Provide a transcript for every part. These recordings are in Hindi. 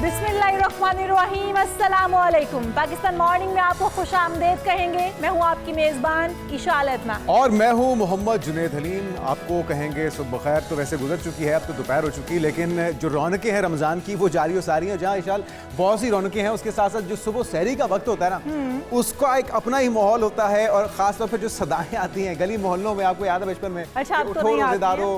बिस्मिल्लाहिर्रहमानिर्रहीम, अस्सलाम वालेकुम। पाकिस्तान मॉर्निंग में आपको खुश आमदेद कहेंगे। मैं हूँ आपकी मेज़बान ईशा अल-अदना और मैं हूँ मोहम्मद जुनैद हलीम। आपको कहेंगे सुबह खैर। तो वैसे गुजर चुकी है, अब तो दोपहर हो चुकी, लेकिन जो रौनकें हैं रमज़ान की वो जारी और सारी हैं। जहाँ ईशाल बहुत सी रौनकें हैं, उसके साथ साथ जो सुबह सहरी का वक्त होता है ना, उसका एक अपना ही माहौल होता है। और ख़ास तौर पर जो सदाएँ आती हैं गली मोहल्लों में, आपको याद है बचपन में, अच्छा, उठो रोज़ेदारो,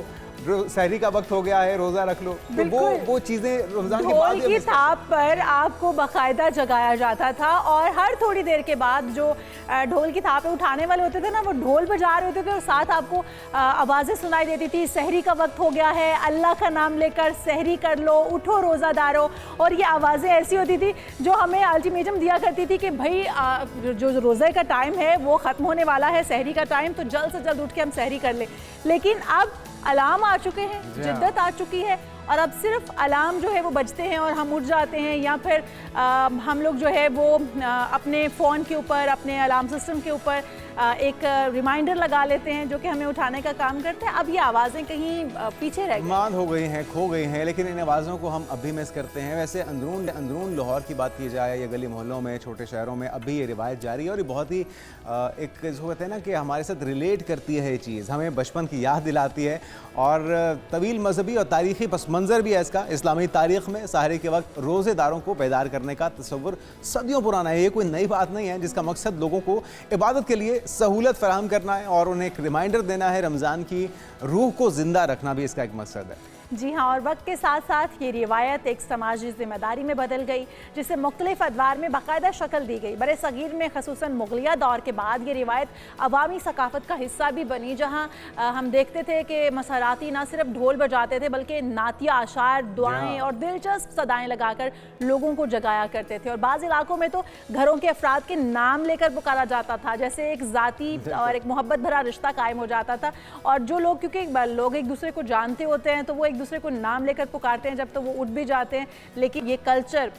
सहरी का वक्त हो गया है, रोजा रख लो। तो वो चीजें रमजान के बाद ढोल की थाप पर आपको बाकायदा जगाया जाता था और हर थोड़ी देर के बाद जो ढोल की थापें उठाने वाले होते थे ना, वो ढोल बजा रहे होते थे और साथ आपको आवाज़ें सुनाई देती थी, सहरी का वक्त हो गया है, अल्लाह का नाम लेकर सहरी कर लो, उठो रोज़ादारो। और ये आवाज़ें ऐसी होती थी जो हमें अल्टीमेटम दिया करती थी कि भाई जो रोज़े का टाइम है वो ख़त्म होने वाला है, सहरी का टाइम, तो जल्द से जल्द उठ के हम सहरी कर लें। लेकिन अब अलार्म आ चुके हैं, जिद्दत आ चुकी है और अब सिर्फ अलार्म जो है वो बजते हैं और हम उठ जाते हैं, या फिर हम लोग जो है वो अपने फ़ोन के ऊपर, अपने अलार्म सिस्टम के ऊपर एक रिमाइंडर लगा लेते हैं जो कि हमें उठाने का काम करते हैं। अब ये आवाज़ें कहीं पीछे रह गई, मान हो गई हैं, खो गई हैं, लेकिन इन आवाज़ों को हम अभी मिस करते हैं। वैसे अंदरून लाहौर की बात की जाए या गली मोहल्लों में, छोटे शहरों में अभी ये रिवायत जारी है और ये बहुत ही एक जो कहते हैं ना कि हमारे साथ रिलेट करती है ये चीज़, हमें बचपन की याद दिलाती है। और तवील मजहबी और तारीख़ी पस मंज़र भी है इसका। इस्लामी तारीख़ में सहरी के वक्त रोज़ेदारों को बेदार करने का तस्वुर सदियों पुराना है। ये कोई नई बात नहीं है, जिसका मकसद लोगों को इबादत के लिए सहूलत फराहम करना है और उन्हें एक रिमाइंडर देना है। रमज़ान की रूह को ज़िंदा रखना भी इसका एक मकसद है। जी हाँ, और वक्त के साथ साथ ये रिवायत एक समाजी जिम्मेदारी में बदल गई, जिसे मुख्तलिफ अदवार में बाकायदा शक्ल दी गई। बड़े सगीर में खसूसन मुगलिया दौर के बाद ये रिवायत अवामी सकाफत का हिस्सा भी बनी, जहाँ हम देखते थे कि मसराती ना सिर्फ ढोल बजाते थे बल्कि नातिया, आशार, दुआएँ और दिलचस्प सदाएँ लगाकर लोगों को जगाया करते थे। और बाज़ इलाकों में तो घरों के अफराद के नाम लेकर पुकारा जाता था, जैसे एक ज़ाती और एक मोहब्बत भरा रिश्ता कायम हो जाता था। और जो लोग, क्योंकि लोग एक दूसरे को जानते होते हैं, तो वो एक दूसरे को नाम लेकर पुकारते हैं जब तो वो उठ भी जाते हैं। लेकिन ये कल्चर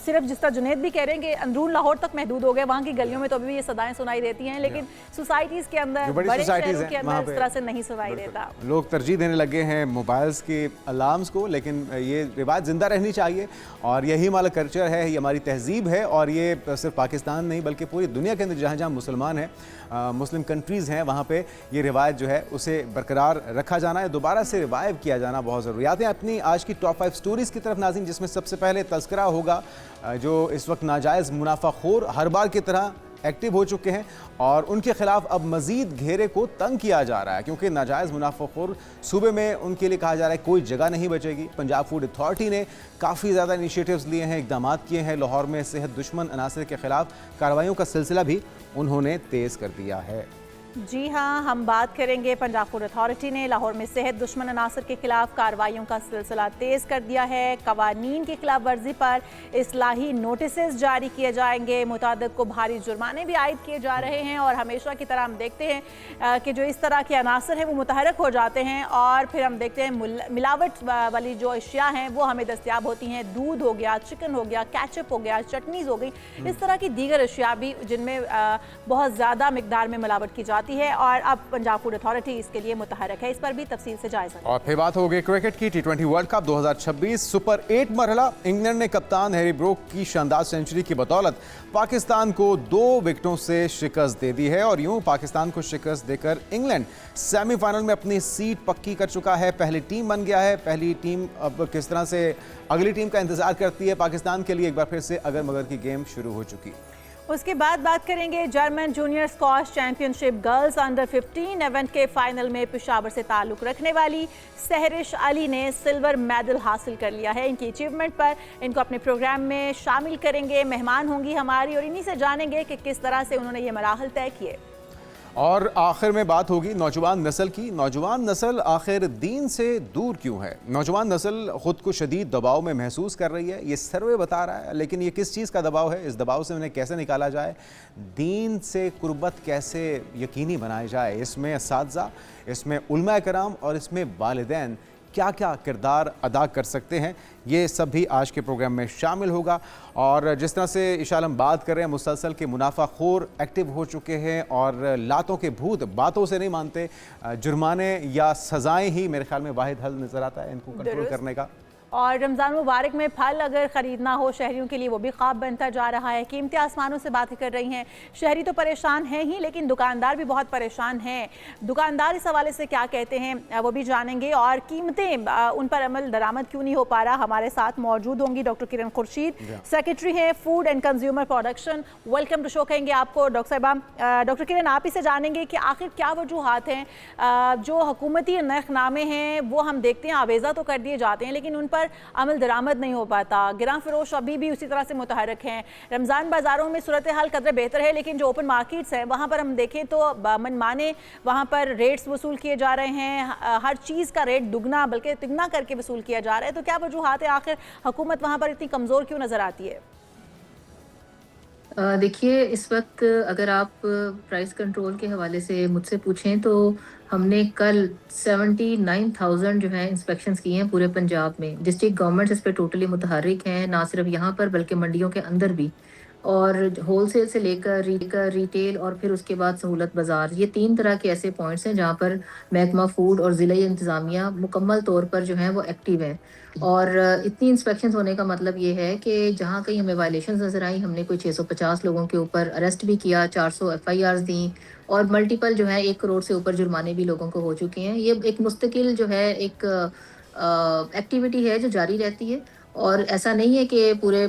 सिर्फ, जिस तरह जुनैद भी कह रहे हैं कि अंदरून लाहौर तक महदूद हो गया, वहाँ की गलियों में तो अभी भी ये सदाएं सुनाई देती हैं, लेकिन सोसाइटीज़ के अंदर, बड़े शहरों के अंदर इस तरह से नहीं सुनाई देता। लोग तरजीह देने लगे हैं मोबाइल्स के अलार्म्स को, लेकिन ये रिवाज ज़िंदा रहनी चाहिए और यही हमारा कल्चर है, ये हमारी तहजीब है। और ये सिर्फ पाकिस्तान नहीं बल्कि पूरी दुनिया के अंदर जहाँ जहाँ मुसलमान हैं, मुस्लिम कंट्रीज़ हैं, वहाँ पे ये रिवायत जो है उसे बरकरार रखा जाना है, दोबारा से रिवाइव किया जाना बहुत ज़रूरी। आते हैं अपनी आज की टॉप 5 स्टोरीज़ की तरफ नाज़रीन, जिसमें सबसे पहले तज़किरा होगा जो इस वक्त नाजायज़ मुनाफाखोर हर बार की तरह एक्टिव हो चुके हैं और उनके खिलाफ अब मज़ीद घेरे को तंग किया जा रहा है, क्योंकि नाजायज़ मुनाफाखोर सूबे में उनके लिए कहा जा रहा है कोई जगह नहीं बचेगी। पंजाब फूड अथॉरिटी ने काफ़ी ज़्यादा इनिशिएटिव्स लिए हैं, इक़दाम किए हैं। लाहौर में सेहत दुश्मन अनासर के खिलाफ कार्रवाइयों का सिलसिला भी उन्होंने तेज़ कर दिया है। जी हाँ, हम बात करेंगे पंजाब फूड अथॉरिटी ने लाहौर में सेहत दुश्मन अनासर के खिलाफ कार्रवाइयों का सिलसिला तेज़ कर दिया है। कवानीन की खिलाफ वर्जी पर इस्लाही नोटिसेस जारी किए जाएंगे, मुतादिद को भारी जुर्माने भी आयद किए जा रहे हैं। और हमेशा की तरह हम देखते हैं कि जो इस तरह के अनासर हैं वो मुतहरक हो जाते हैं और फिर हम देखते हैं मिलावट वाली जो अशिया हैं वो हमें दस्तियाब होती हैं। दूध हो गया, चिकन हो गया, केचप हो गया, चटनीज़ हो गई, इस तरह की दीगर अशिया भी जिनमें बहुत ज़्यादा मिकदार में मिलावट की जाती है और अब पंजाब फूड अथॉरिटी इसके लिए मुतहरक है। इस पर भी तफसील से जायजा। और फिर बात हो गई क्रिकेट की। T20 वर्ल्ड कप 2026 सुपर 8 मरहला। इंग्लैंड ने कप्तान हैरी ब्रोक की शानदार सेंचुरी की बदौलत पाकिस्तान को 2 विकेटों से शिकस्त दे दी है और यूं पाकिस्तान को शिकस्त देकर इंग्लैंड सेमीफाइनल में अपनी सीट पक्की कर चुका है, पहली टीम बन गया है। पहली टीम अब किस तरह से अगली टीम का इंतजार करती है पाकिस्तान के लिए, एक बार फिर से अगर मगर की गेम शुरू हो चुकी। उसके बाद बात करेंगे German junior squash championship girls under 15 event के फाइनल में पेशावर से ताल्लुक रखने वाली सहरिश अली ने सिल्वर मेडल हासिल कर लिया है। इनकी अचीवमेंट पर इनको अपने प्रोग्राम में शामिल करेंगे, मेहमान होंगी हमारी और इन्हीं से जानेंगे कि किस तरह से उन्होंने ये मराहल तय किए। और आखिर में बात होगी नौजवान नस्ल की। नौजवान नस्ल आखिर दीन से दूर क्यों है? नौजवान नस्ल ख़ुद को शदीद दबाव में महसूस कर रही है, ये सर्वे बता रहा है। लेकिन ये किस चीज़ का दबाव है? इस दबाव से उन्हें कैसे निकाला जाए? दीन से कुर्बत कैसे यकीनी बनाई जाए? इसमें असातिज़ा, इसमें उलमा कराम और इसमें वालिदैन क्या क्या किरदार अदा कर सकते हैं, ये सब भी आज के प्रोग्राम में शामिल होगा। और जिस तरह से ईशा हम बात कर रहे हैं, मुसलसल के मुनाफाखोर एक्टिव हो चुके हैं और लातों के भूत बातों से नहीं मानते, जुर्माने या सज़ाएं ही मेरे ख्याल में वाहिद हल नज़र आता है इनको कंट्रोल करने का। और रमज़ान मुबारक में फल अगर ख़रीदना हो शहरियों के लिए वो भी ख्वाब बनता जा रहा है। कीमतें आसमानों से बातें कर रही हैं। शहरी तो परेशान हैं ही, लेकिन दुकानदार भी बहुत परेशान हैं। दुकानदार इस हवाले से क्या कहते हैं वो भी जानेंगे, और कीमतें उन पर अमल दरामद क्यों नहीं हो पा रहा। हमारे साथ मौजूद होंगी डॉक्टर किरण खुर्शीद, सेक्रेटरी हैं food and consumer production. Welcome to show कहेंगे आपको डॉक्टर साहिबा। डॉक्टर किरण, आप इसे जानेंगे कि आखिर क्या वजूहात हैं, जो हुकूमती नरखनामे हैं वो हम देखते हैं आवेज़ा तो कर दिए जाते हैं लेकिन उन पर अमल दरामद नहीं हो पाता। गिरां फरोश अभी भी उसी तरह से मुतहरक हैं। रमज़ान बाज़ारों में सूरत हाल कदर बेहतर है, लेकिन जो ओपन मार्केट्स हैं वहाँ पर हम देखें तो मनमाने वहाँ पर रेट्स वसूल किए जा रहे हैं। हर चीज़ का रेट दुगना बल्कि तिगना करके वसूल किया जा रहा है। तो क्या वजूहात है, आखिर हुकूमत वहाँ पर इतनी कमज़ोर क्यों नज़र आती है? देखिए, इस वक्त अगर आप प्राइस कंट्रोल के हवाले से मुझसे पूछें तो हमने कल 79,000 जो है इंस्पेक्शंस की हैं पूरे पंजाब में। डिस्ट्रिक्ट गवर्नमेंट्स इस पे टोटली मुतहर्रिक हैं, ना सिर्फ यहाँ पर बल्कि मंडियों के अंदर भी, और होलसेल से लेकर रिटेल और फिर उसके बाद सहूलत बाज़ार, ये 3 तरह के ऐसे पॉइंट्स हैं जहाँ पर महकमा फूड और ज़िला इंतज़ामिया मुकम्मल तौर पर जो है वो एक्टिव है। और इतनी इंस्पेक्शंस होने का मतलब ये है कि जहाँ कहीं हमें वायलेशंस नज़र आई, हमने कोई 650 लोगों के ऊपर अरेस्ट भी किया, 400 FIRs दी, और मल्टीपल जो है 1 करोड़ से ऊपर जुर्माने भी लोगों को हो चुके हैं। ये एक मुस्तकिल जो है एक एक्टिविटी है जो जारी रहती है, और ऐसा नहीं है कि पूरे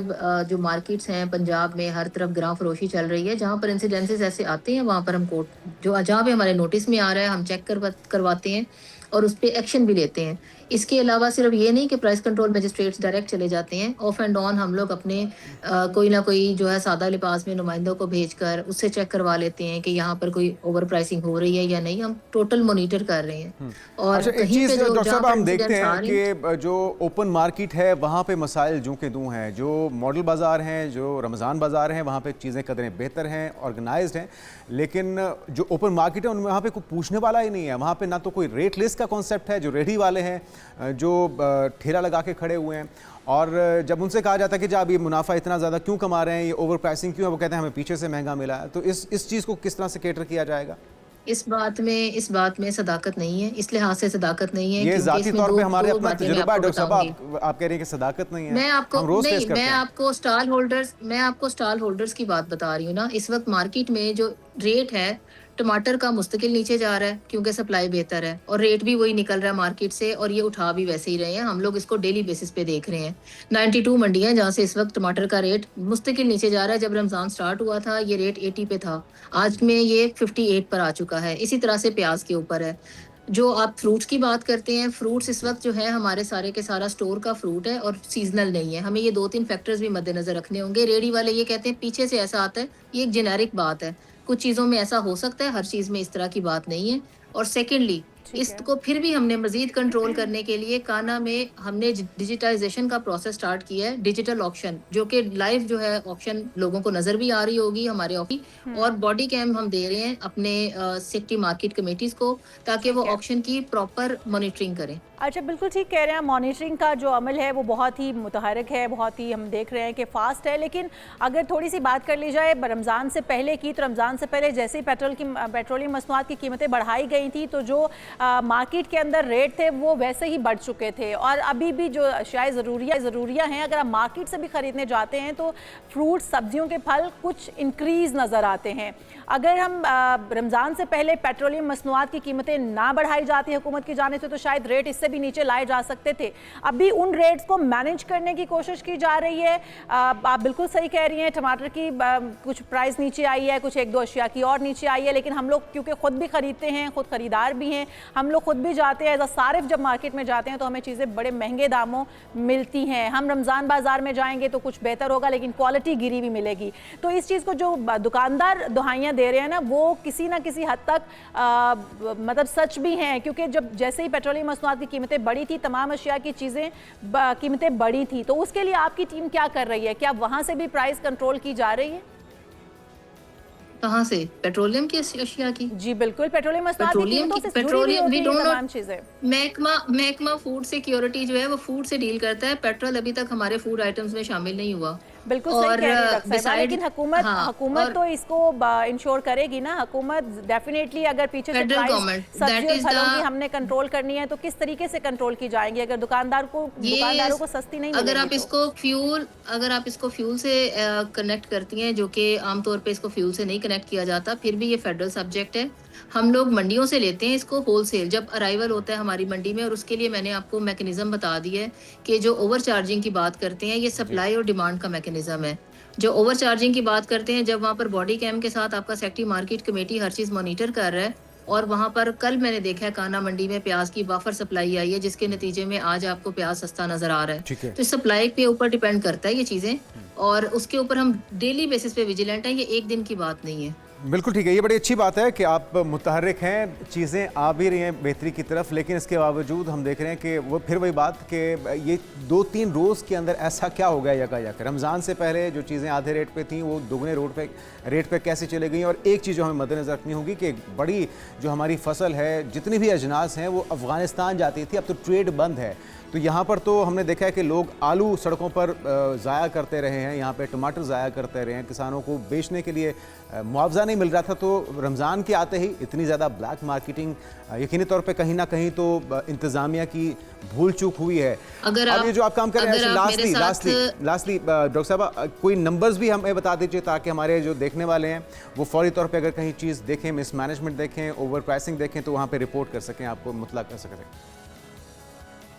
जो मार्केट्स हैं पंजाब में हर तरफ गिरां फरोशी चल रही है। जहाँ पर इंसिडेंसेस ऐसे आते हैं वहाँ पर हम कोर्ट जो जहाँ पे हमारे नोटिस में आ रहा है हम चेक करवाते हैं और उस पर एक्शन भी लेते हैं। इसके अलावा सिर्फ ये नहीं कि प्राइस कंट्रोल मजिस्ट्रेट्स डायरेक्ट चले जाते हैं, ऑफ एंड ऑन हम लोग अपने कोई ना कोई जो है सादा लिबास में नुमाइंदों को भेजकर उससे चेक करवा लेते हैं कि यहाँ पर कोई ओवर प्राइसिंग हो रही है या नहीं। हम टोटल मॉनिटर कर रहे हैं। और अच्छा, एक चीज़ डॉक्टर साहब हम देखते हैं कि जो ओपन मार्केट है वहाँ पे मसाइल जूं के दूं हैं, जो मॉडल बाज़ार हैं, जो रमज़ान बाज़ार हैं, वहाँ पे चीज़ें कदरें बेहतर हैं, ऑर्गेनाइज्ड हैं, लेकिन जो ओपन मार्केट है उनमें वहाँ पे कोई पूछने वाला ही नहीं है। वहाँ पे ना तो कोई रेट लिस्ट का कॉन्सेप्ट है, जो रेडी वाले हैं जो ठेला लगा के खड़े हुए हैं, और जब उनसे कहा जाता है कि जब ये मुनाफा इतना ज़्यादा क्यों कमा रहे हैं, ये ओवर प्राइसिंग क्यों है, वो कहते हैं हमें पीछे से महंगा मिला है। तो इस चीज़ को किस तरह से कैटर किया जाएगा? इस बात में सदाकत नहीं है, इस लिहाज से सदाकत नहीं है। ये जाती तौर पे हमारे अपना तजुर्बा है डॉक्टर साहब, आप कह रहे हैं कि सदाकत नहीं है। मैं आपको स्टॉल होल्डर्स की बात बता रही हूँ ना। इस वक्त मार्केट में जो रेट है टमाटर का मुस्तकिल नीचे जा रहा है क्योंकि सप्लाई बेहतर है, और रेट भी वही निकल रहा है मार्केट से, और ये उठा भी वैसे ही रहे हैं। हम लोग इसको डेली बेसिस पे देख रहे हैं। 92 मंडियां जहाँ से इस वक्त टमाटर का रेट मुस्तकिल नीचे जा रहा है। जब रमजान स्टार्ट हुआ था ये रेट 80 पे था, आज में ये 58 पर आ चुका है। इसी तरह से प्याज के ऊपर है। जो आप फ्रूट्स की बात करते हैं, फ्रूट्स इस वक्त जो है हमारे सारे के सारा स्टोर का फ्रूट है और सीजनल नहीं है। हमें ये 2-3 फैक्टर्स भी मद्देनजर रखने होंगे। रेडी वाले ये कहते हैं पीछे से ऐसा आता है, ये एक जेनेरिक बात है। कुछ चीज़ों में ऐसा हो सकता है, हर चीज़ में इस तरह की बात नहीं है। और सेकेंडली इसको फिर भी हमने मजीद कंट्रोल करने के लिए काना में हमने डिजिटाइजेशन का प्रोसेस स्टार्ट किया है। डिजिटल ऑक्शन, जो कि लाइव जो है ऑक्शन लोगों को नजर भी आ रही होगी हमारे ऑफिस, और बॉडी कैम हम दे रहे हैं अपने सिटी मार्केट कमेटीज को, ताकि वो ऑक्शन की प्रॉपर मॉनिटरिंग करें। अच्छा, बिल्कुल ठीक कह रहे हैं। मॉनिटरिंग का जो अमल है वो बहुत ही मुतहरक है, बहुत ही हम देख रहे हैं कि फ़ास्ट है। लेकिन अगर थोड़ी सी बात कर ली जाए रमज़ान से पहले की, तो रमज़ान से पहले जैसे ही पेट्रोलियम मसनूआत की कीमतें बढ़ाई गई थी तो जो मार्केट के अंदर रेट थे वो वैसे ही बढ़ चुके थे। और अभी भी जो अशियाए ज़रूरियाँ हैं, अगर आप मार्केट से भी ख़रीदने जाते हैं तो फ्रूट, सब्जियों के फल कुछ इंक्रीज़ नज़र आते हैं। अगर हम रमज़ान से पहले पेट्रोलियम मसनूआत की कीमतें ना बढ़ाई जाती हुकूमत की जाने से तो शायद रेट इससे भी नीचे लाए जा सकते थे। अभी उन रेट्स को मैनेज करने की कोशिश की जा रही है। आप बिल्कुल सही कह रही हैं, टमाटर की कुछ प्राइस नीचे आई है, कुछ 1-2 अशिया की और नीचे आई है, लेकिन हम लोग क्योंकि खुद भी ख़रीदते हैं, खुद ख़रीदार भी हैं, हम लोग खुद भी जाते हैं एज अ सारिफ, जब मार्केट में जाते हैं तो हमें चीज़ें बड़े महंगे दामों मिलती हैं। हम रमज़ान बाज़ार में जाएंगे तो कुछ बेहतर होगा लेकिन क्वालिटी गिरी भी मिलेगी। तो इस चीज़ को जो दुकानदार दुहाइयाँ दे रहे हैं ना, वो किसी ना किसी हद तक मतलब सच भी हैं, क्योंकि जब जैसे ही पेट्रोलियम मसनूआत की कीमतें बढ़ी थी, तमाम अशिया की कीमतें बढ़ी थी। तो उसके लिए आपकी टीम क्या कर रही है? क्या वहाँ से भी प्राइस कंट्रोल की जा रही है? कहाँ से? पेट्रोलियम की अशिया की? जी बिल्कुल, पेट्रोलियम चीजें। महकमा फूड सिक्योरिटी जो है वो फूड से डील करता है। पेट्रोल अभी तक हमारे फूड आइटम्स में शामिल नहीं हुआ। बिल्कुल सही कह रही है डॉक्टर साहिबा, लेकिन हुकूमत तो इसको इंश्योर करेगी ना। हुकूमत डेफिनेटली अगर पीछे से सब्जी और फलों की हमने कंट्रोल करनी है तो किस तरीके से कंट्रोल की जाएंगी अगर दुकानदारों को सस्ती नहीं मिलेगी? अगर आप इसको फ्यूल से कनेक्ट करती हैं, जो कि आमतौर पे इसको फ्यूल से नहीं कनेक्ट किया जाता, फिर भी ये फेडरल सब्जेक्ट है। हम लोग मंडियों से लेते हैं इसको होलसेल, जब अराइवल होता है हमारी मंडी में, और उसके लिए मैंने आपको मैकेनिज्म बता दिया है कि जो ओवर चार्जिंग की बात करते हैं, ये सप्लाई और डिमांड का मैकेनिज्म है। जो ओवर चार्जिंग की बात करते हैं, जब वहाँ पर बॉडी कैम के साथ आपका सेक्रेटरी मार्केट कमेटी हर चीज़ मॉनिटर कर रहा है, और वहाँ पर कल मैंने देखा है काना मंडी में प्याज की बफर सप्लाई आई है, जिसके नतीजे में आज आपको प्याज सस्ता नजर आ रहा है। तो सप्लाई के ऊपर डिपेंड करता है ये चीज़ें, और उसके ऊपर हम डेली बेसिस पे विजिलेंट हैं, ये एक दिन की बात नहीं है। बिल्कुल ठीक है, ये बड़ी अच्छी बात है कि आप मुतहर्रिक हैं, चीज़ें आ भी रही हैं बेहतरी की तरफ, लेकिन इसके बावजूद हम देख रहे हैं कि वो फिर वही बात कि ये 2-3 रोज़ के अंदर ऐसा क्या हो गया यकायक। रमज़ान से पहले जो चीज़ें आधे रेट पे थीं वो दोगुने रेट पे कैसे चले गई। और एक चीज़ जो हमें मद्देनज़र रखनी होगी कि बड़ी जो हमारी फसल है, जितनी भी अजनास हैं वो अफ़गानिस्तान जाती थी, अब तो ट्रेड बंद है। तो यहाँ पर तो हमने देखा है कि लोग आलू सड़कों पर ज़ाया करते रहे हैं, यहाँ पे टमाटर ज़ाया करते रहे हैं, किसानों को बेचने के लिए मुआवजा नहीं मिल रहा था। तो रमज़ान के आते ही इतनी ज़्यादा ब्लैक मार्केटिंग यकीनी तौर पे कहीं ना कहीं तो इंतज़ामिया की भूल चूक हुई है। अब ये जो आप काम कर रहे हैं, लास्टली डॉक्टर साहब कोई नंबर्स भी हमें बता दीजिए ताकि हमारे जो देखने वाले हैं वो फौरी तौर पे अगर कहीं चीज़ देखें, मिसमैनेजमेंट देखें, ओवर प्राइसिंग देखें, तो वहाँ पे रिपोर्ट कर सकें, आपको मुतला कर सकें।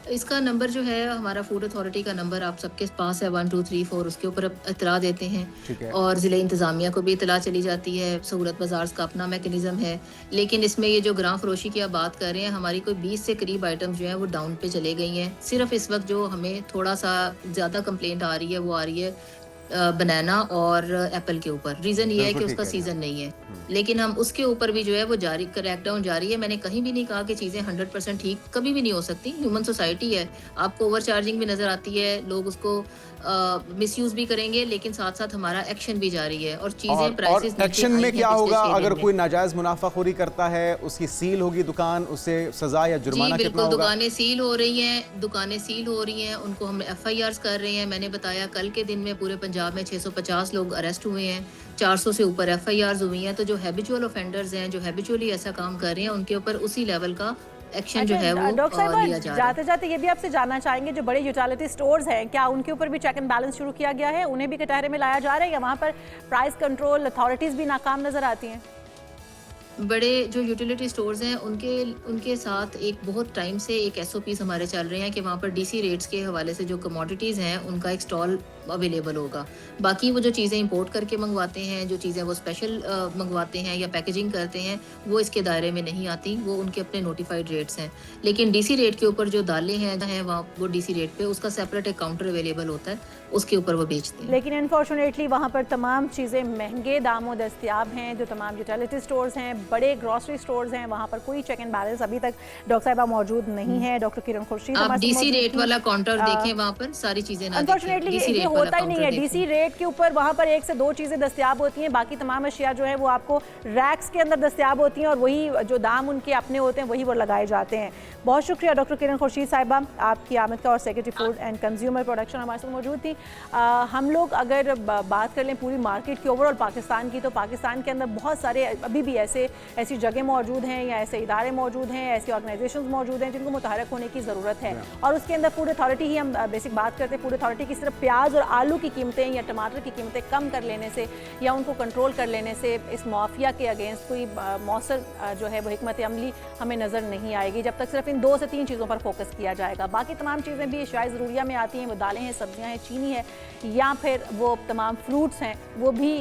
इसका नंबर जो है हमारा फूड अथॉरिटी का नंबर आप सबके पास है 1234, उसके ऊपर इतला देते हैं, और ज़िले इंतज़ामिया को भी इतला चली जाती है। सहूलत बाजार का अपना मैकेनिज्म है, लेकिन इसमें ये जो ग्रां फरोशी की आप बात कर रहे हैं, हमारी कोई 20 से करीब आइटम्स जो हैं वो डाउन पे चले गई हैं। सिर्फ इस वक्त जो हमें थोड़ा सा ज़्यादा कंप्लेंट आ रही है वो आ रही है बनाना और एप्पल के ऊपर। रीज़न ये है कि उसका सीज़न नहीं है, लेकिन हम उसके ऊपर भी जो है वो जारी क्रैकडाउन जारी है। मैंने कहीं भी नहीं कहा कि चीज़ें 100% ठीक कभी भी नहीं हो सकती, ह्यूमन सोसाइटी है, आपको ओवर चार्जिंग भी नज़र आती है, लोग उसको मिसयूज भी करेंगे, लेकिन साथ साथ हमारा एक्शन भी जारी है और चीज़ें प्राइसेस एक्शन में क्या होगा अगर कोई नाजायज़ मुनाफाखोरी करता है, उसकी सील होगी दुकान, उससे सजा या जुर्माना कितना होगा? दुकानें सील हो रही हैं, उनको हम FIRs कर रहे हैं। मैंने बताया कल के दिन में पूरे पंजाब में 650 लोग अरेस्ट हुए हैं, 400 से ऊपर FIRs हुई हैं। तो जो हैबिचुअल ऑफेंडर्स हैं, जो हैबिचुअली ऐसा काम कर रहे हैं, उनके ऊपर उसी लेवल का एक्शन जो है वो लिया जा रहा है। जाते जाते ये भी आपसे जानना चाहेंगे, जो बड़े यूटिलिटी स्टोर्स हैं, क्या उनके ऊपर भी चेक एंड बैलेंस शुरू किया गया है? उन्हें भी कटहरे में लाया जा रहा है या वहाँ पर प्राइस कंट्रोल अथॉरिटीज़ भी नाकाम नज़र आती हैं? बड़े जो यूटिलिटी स्टोर्स हैं उनके साथ एक बहुत टाइम से एक SOPs हमारे चल रहे हैं कि वहाँ पर DC रेट्स के हवाले से जो कमोडिटीज़ हैं उनका एक स्टॉल अवेलेबल होगा। बाकी वो जो चीज़ें इंपोर्ट करके मंगवाते हैं, जो चीज़ें वो स्पेशल मंगवाते हैं या पैकेजिंग करते हैं, वो इसके दायरे में नहीं आती, वो उनके अपने नोटिफाइड रेट्स हैं। लेकिन DC रेट के ऊपर जो दालें हैं वहाँ वो DC रेट पे उसका सेपरेट एक काउंटर अवेलेबल होता है, उसके ऊपर वो बेचते हैं। लेकिन अनफॉर्चुनेटली वहाँ पर तमाम चीज़ें महंगे दामों दस्तियाब हैं। जो तमाम यूटिलिटी स्टोर्स हैं, बड़े ग्रॉसरी स्टोर्स हैं, वहाँ पर कोई चेक एंड बैलेंस अभी तक डॉक्टर साहिबा मौजूद नहीं है। डॉक्टर किरण खुर्शीद आप DC रेट वाला काउंटर देखें, वहाँ पर सारी चीज़ें ना अनफॉर्चुनेटली ये होता ही नहीं है। DC रेट के ऊपर वहाँ पर 1 से 2 चीज़ें दस्तियाब होती हैं, बाकी तमाम अशिया जो है वो आपको रैक्स के अंदर दस्तियाब होती हैं और वही जो दाम उनके अपने होते हैं वही वो लगाए जाते हैं। बहुत शुक्रिया डॉक्टर किरण खुर्शीद साहिबा, आपकी आमद का, और secretary food and consumer production हमारे साथ मौजूद थी। हम लोग अगर बात कर लें पूरी मार्केट की ओवरऑल पाकिस्तान की, तो पाकिस्तान के अंदर बहुत सारे अभी भी ऐसी जगह मौजूद हैं या ऐसे इदारे मौजूद हैं, ऐसी ऑर्गेनाइजेशंस मौजूद हैं जिनको मुतहरक होने की ज़रूरत है। और उसके अंदर फूड अथॉरिटी ही हम बेसिक बात करते हैं। फूड अथॉरिटी की सिर्फ प्याज और आलू की कीमतें या टमाटर की कीमतें कम कर लेने से या उनको कंट्रोल कर लेने से इस माफिया के अगेंस्ट कोई मौसर जो है वो हिकमत अमली हमें नज़र नहीं आएगी, जब तक सिर्फ इन 2 से 3 चीज़ों पर फोकस किया जाएगा। बाकी तमाम चीज़ें भी अशियाए ज़रूरिया में आती हैं, वो दालें हैं, सब्जियाँ हैं, चीनी है, या फिर वो तमाम फ्रूट्स हैं, वो भी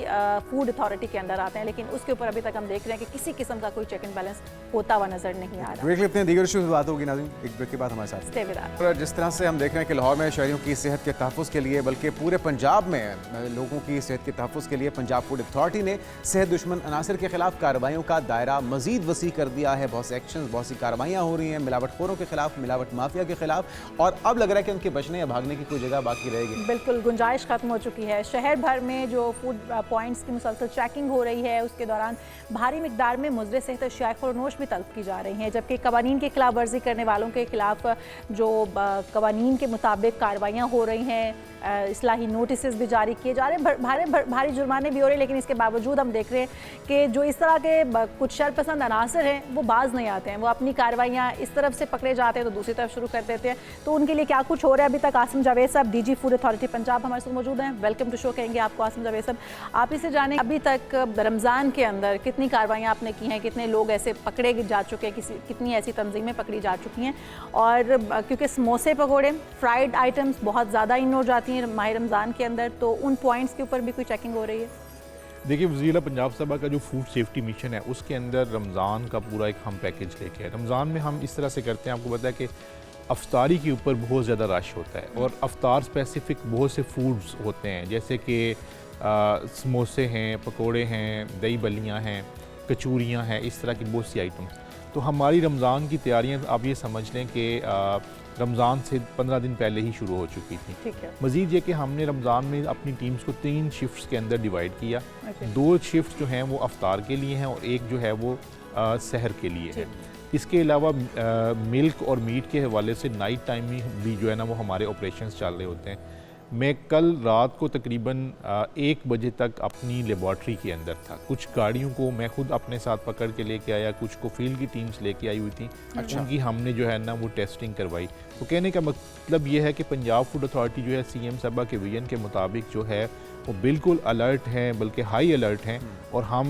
फूड अथॉरिटी के अंदर आते हैं। लेकिन उसके ऊपर अभी तक हम देख रहे हैं कि किसी किस्म का कोई चेक एंड बैलेंस होता हुआ नजर नहीं आ रहा। ब्रेक लेते हैं, दीगर इशूज़ पे बात होगी नाज़रीन एक ब्रेक के बाद हमारे साथ। जिस तरह से हम देख रहे हैं कि लाहौर में शहरियों की सेहत के तहफ़्फ़ुज़ के लिए, बल्कि पूरे पंजाब में लोगों की सेहत के तहफ़्फ़ुज़ के लिए पंजाब फूड अथॉरिटी ने सेहत दुश्मन अनासर के खिलाफ कार्रवाइयों का दायरा मज़ीद वसी कर दिया है। बहुत से एक्शन, बहुत सी कार्रवाइयाँ हो रही हैं मिलावटखोरों के खिलाफ, मिलावट माफिया के खिलाफ, और अब लग रहा है कि उनके बचने या भागने की कोई जगह बाकी रहेगी। बिल्कुल गुंजाइश खत्म हो चुकी है। शहर भर में जो फूड पॉइंट्स की मुसलसल चेकिंग हो रही है, उसके दौरान भारी मिकदार में मुज़र सेहत अशिया ख़ुरनोश भी तलब की जा रही हैं, जबकि कवानीन की खिलाफ वर्जी करने वालों के खिलाफ जो कवानीन के मुताबिक कार्रवाइयाँ हो रही हैं, इस्लाही नोटिस भी जारी किए जा रहे हैं, भारी जुर्माने भी हो रहे हैं, लेकिन इसके बावजूद हम देख रहे हैं कि जो इस तरह के कुछ शरपसंद अनासर हैं वो बाज नहीं आते हैं, वो अपनी कार्रवाइयाँ इस तरफ से पकड़े जाते हैं तो दूसरी तरफ शुरू कर देते हैं। तो उनके लिए क्या कुछ हो रहा है अभी तक, आसिम जावेद साहब DG फूड अथॉरिटी पंजाब हमारे साथ मौजूद हैं। वेलकम टू शो कहेंगे आपको आसिम जावेद साहब। आप इसे जाने अभी तक रमज़ान के अंदर कितनी कार्रवाइयाँ आपने की हैं, कितने लोग ऐसे पकड़े जा चुके हैं, कितनी ऐसी तंजीमें पकड़ी जा चुकी हैं, और क्योंकि समोसे पकौड़े फ्राइड आइटम्स बहुत ज़्यादा इन हो जाती हैं माह रमज़ान के अंदर, तो उन पॉइंट्स के ऊपर भी कोई चेकिंग हो रही है? देखिए, वज़ीर पंजाब साहबा का जो फूड सेफ्टी मिशन है उसके अंदर रमज़ान का पूरा एक हम पैकेज लेके आए। रमज़ान में हम इस तरह से करते हैं, आपको पता है कि अफ्तारी के ऊपर बहुत ज़्यादा रश होता है और अफ्तार स्पेसिफ़िक बहुत से फूड्स होते हैं, जैसे कि समोसे हैं, पकोड़े हैं, दही बल्लियाँ हैं, कचूरियाँ हैं, इस तरह की बहुत सी आइटम्स। तो हमारी रमज़ान की तैयारियाँ आप ये समझ लें कि रमज़ान से 15 दिन पहले ही शुरू हो चुकी थी। ठीक है। मज़ीद ये कि हमने रमज़ान में अपनी टीम्स को 3 शिफ्ट्स के अंदर डिवाइड किया। 2 शिफ्ट जो हैं वो अफ्तार के लिए हैं और एक जो है वो सहर के लिए है। इसके अलावा मिल्क और मीट के हवाले से नाइट टाइम में भी जो है ना वो हमारे ऑपरेशंस चल रहे होते हैं। मैं कल रात को तकरीबन 1 बजे तक अपनी लेबॉर्ट्री के अंदर था। कुछ गाड़ियों को मैं खुद अपने साथ पकड़ के लेके आया, कुछ को फील्ड की टीम्स लेके आई हुई थी। अच्छा। उनकी हमने जो है ना वो टेस्टिंग करवाई। तो कहने का मतलब ये है कि पंजाब फूड अथॉरिटी जो है CM साहबा के विजन के मुताबिक जो है वो बिल्कुल अलर्ट हैं, बल्कि हाई अलर्ट हैं, और हम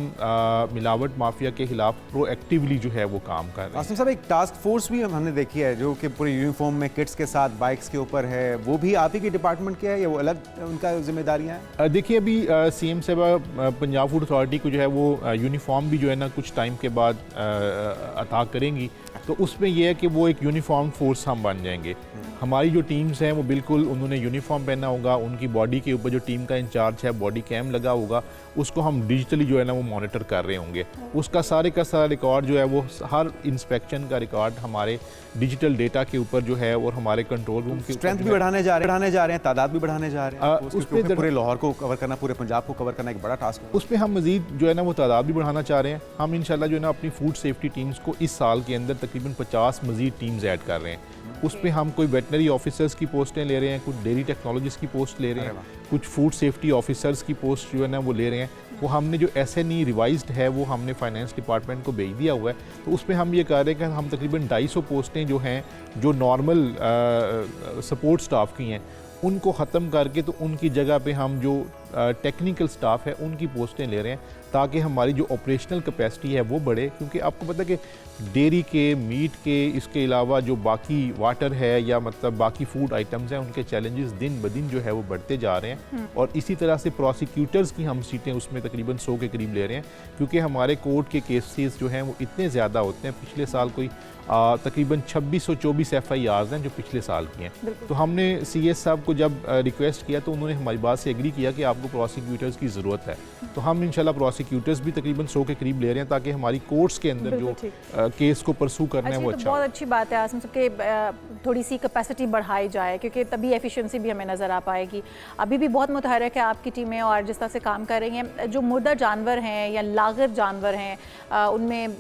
मिलावट माफिया के खिलाफ प्रोएक्टिवली जो है वो काम कर रहे हैं। आसिम साहब, एक टास्क फोर्स भी हमने देखी है जो कि पूरे यूनिफॉर्म में किट्स के साथ बाइक्स के ऊपर है, वो भी आप ही की डिपार्टमेंट के है या वो अलग उनका जिम्मेदारियाँ हैं? देखिए, अभी CM साहबा पंजाब फूड अथॉरिटी को जो है वो यूनिफॉर्म भी जो है ना कुछ टाइम के बाद अता करेंगी, तो उसमें यह है कि वो एक यूनिफॉर्म फोर्स हम बन जाएंगे। हमारी जो टीम्स हैं वो बिल्कुल उन्होंने यूनिफॉर्म पहना होगा, उनकी बॉडी के ऊपर जो टीम का इंचार्ज है बॉडी कैम लगा होगा, उसको हम डिजिटली जो है ना वो मॉनिटर कर रहे होंगे। उसका सारे का सारा रिकॉर्ड जो है वो हर इंस्पेक्शन का रिकॉर्ड हमारे डिजिटल डेटा के ऊपर जो है और हमारे कंट्रोल रूम की स्ट्रेंथ भी बढ़ाने जा रहे हैं, तादाद भी बढ़ाने जा रहे हैं। उसमें पूरे लाहौर को कवर करना, पूरे पंजाब को कवर करना एक बड़ा टास्क है। उसमें हम मजीद जो है ना वो तादाद भी बढ़ाना चाह रहे हैं। हम इंशाल्लाह जो है ना अपनी फूड सेफ्टी टीम्स को इस साल के अंदर तकरीबन 50 मजीद टीम्स ऐड कर रहे हैं। उसमें हम कोई वेटनरी ऑफिसर्स की पोस्टें ले रहे हैं, कुछ डेयरी टेक्नोलॉजिस्ट की पोस्ट ले रहे हैं, कुछ फूड सेफ्टी ऑफिसर्स की पोस्ट जो है ना वो ले रहे हैं। वो हमने जो SNE रिवाइज्ड है वो हमने फाइनेंस डिपार्टमेंट को भेज दिया हुआ है। तो उसमें हम ये कह रहे हैं कि हम तकरीबन 250 पोस्टें जो हैं जो नॉर्मल सपोर्ट स्टाफ की हैं उनको ख़त्म करके तो उनकी जगह पे हम जो टेक्निकल स्टाफ है उनकी पोस्टें ले रहे हैं, ताकि हमारी जो ऑपरेशनल कैपेसिटी है वो बढ़े। क्योंकि आपको पता है कि डेयरी के, मीट के, इसके अलावा जो बाकी वाटर है या मतलब बाकी फूड आइटम्स हैं उनके चैलेंजेस दिन ब दिन जो है वो बढ़ते जा रहे हैं। और इसी तरह से प्रोसिक्यूटर्स की हम सीटें उसमें तकरीबन 100 के करीब ले रहे हैं, क्योंकि हमारे कोर्ट के केसेस जो हैं वो इतने ज़्यादा होते हैं। पिछले साल कोई तकरीबन 2624 FIRs हैं जो पिछले साल की हैं। तो हमने CS साहब को जब रिक्वेस्ट किया तो उन्होंने हमारी बात से एग्री किया कि आपको प्रोसिक्यूटर्स की ज़रूरत है। तो हम इंशाल्लाह प्रोसिक्यूटर्स भी तकरीबन 100 के करीब ले रहे हैं, ताकि हमारी कोर्ट्स के अंदर जो केस को परसू करना है वो अच्छा। बहुत अच्छी बात है आसिम साहब कि थोड़ी सी कैपेसिटी बढ़ाई जाए, क्योंकि तभी एफिशिएंसी भी हमें नज़र आ पाएगी। अभी भी बहुत मुतहरक है आपकी टीमें और जिस तरह से काम कर रही हैं। जो मुर्दा जानवर हैं या लागत जानवर हैं, उनमें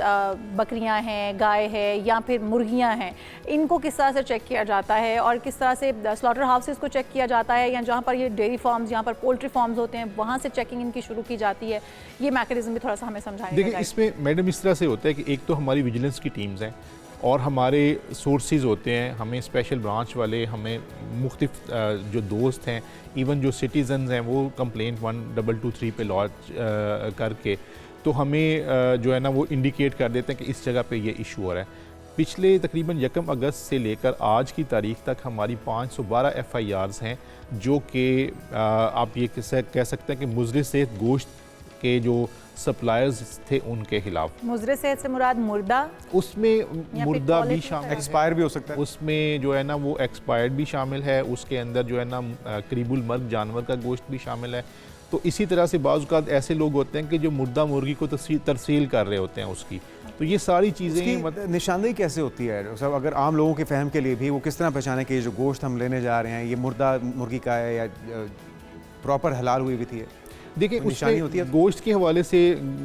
बकरियां हैं, गाय है या फिर मुर्गियां हैं, इनको किस तरह से चेक किया जाता है और किस तरह से स्लॉटर हाउसेस को चेक किया जाता है, या जहाँ पर ये डेयरी फार्म्स, जहाँ पर पोल्ट्री फार्म्स होते हैं वहाँ से चेकिंग इनकी शुरू की जाती है? ये मैकेनिज्म भी थोड़ा सा हमें समझाइए। देखिए, इसमें मैडम इस तरह से होता है कि एक तो हमारी विजिलेंस की टीम्स हैं और हमारे सोर्सेज होते हैं, हमें स्पेशल ब्रांच वाले, हमें मुख्तलिफ जो दोस्त हैं, इवन जो सिटीज़न्स हैं वो कंप्लेंट 1223 पे लॉन्च करके तो हमें जो है ना वो इंडिकेट कर देते हैं कि इस जगह पे ये इशू हो रहा है। पिछले तकरीबन 1 अगस्त से लेकर आज की तारीख तक हमारी 512 FIRs हैं, जो कि आप ये कह सकते हैं कि मुज़र सेहत गोश्त के जो सप्लायर्स थे उनके खिलाफ। मुज़र सेहत से मुराद मुर्दा, उसमें मुर्दा भी शामिल, एक्सपायर भी हो सकता है, उसमें जो है ना वो एक्सपायर्ड भी शामिल है, उसके अंदर जो है ना करीबुल मर्ग जानवर का गोश्त भी शामिल है। तो इसी तरह से बाज़ औक़ात ऐसे लोग होते हैं कि जो मुर्दा मुर्गी को तरसील कर रहे होते हैं उसकी। तो ये सारी चीज़ें मतलब निशानदेही कैसे होती है सब, अगर आम लोगों के फहम के लिए भी वो किस तरह पहचाने कि ये जो गोश्त हम लेने जा रहे हैं ये मुर्दा मुर्गी का है या प्रॉपर हलाल हुई हुई थी? देखिए, उसमें होती है गोश्त के हवाले से,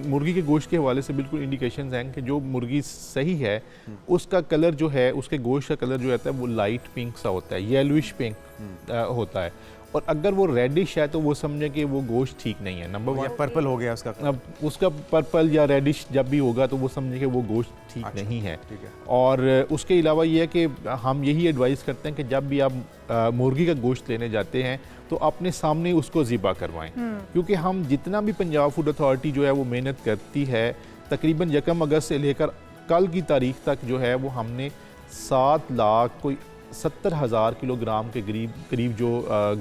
मुर्गी के गोश्त के हवाले से बिल्कुल इंडिकेशंस हैं कि जो मुर्गी सही है उसका कलर जो है, उसके गोश्त का कलर जो रहता है वो लाइट पिंक सा होता है, येलोइश पिंक होता है। और अगर वो रेडिश है तो वो समझें कि वो गोश्त ठीक नहीं है, नंबर वन। पर्पल हो गया उसका। अब उसका पर्पल या रेडिश जब भी होगा तो वो समझें कि वो गोश्त ठीक नहीं है। ठीक है। और उसके अलावा ये है कि हम यही एडवाइस करते हैं कि जब भी आप मुर्गी का गोश्त लेने जाते हैं तो अपने सामने उसको ज़िबा करवाएं, क्योंकि हम जितना भी पंजाब फूड अथॉरिटी जो है वो मेहनत करती है, तकरीबन 1 अगस्त से लेकर कल की तारीख तक जो है वो हमने 7 लाख कोई 70,000 किलोग्राम के करीब जो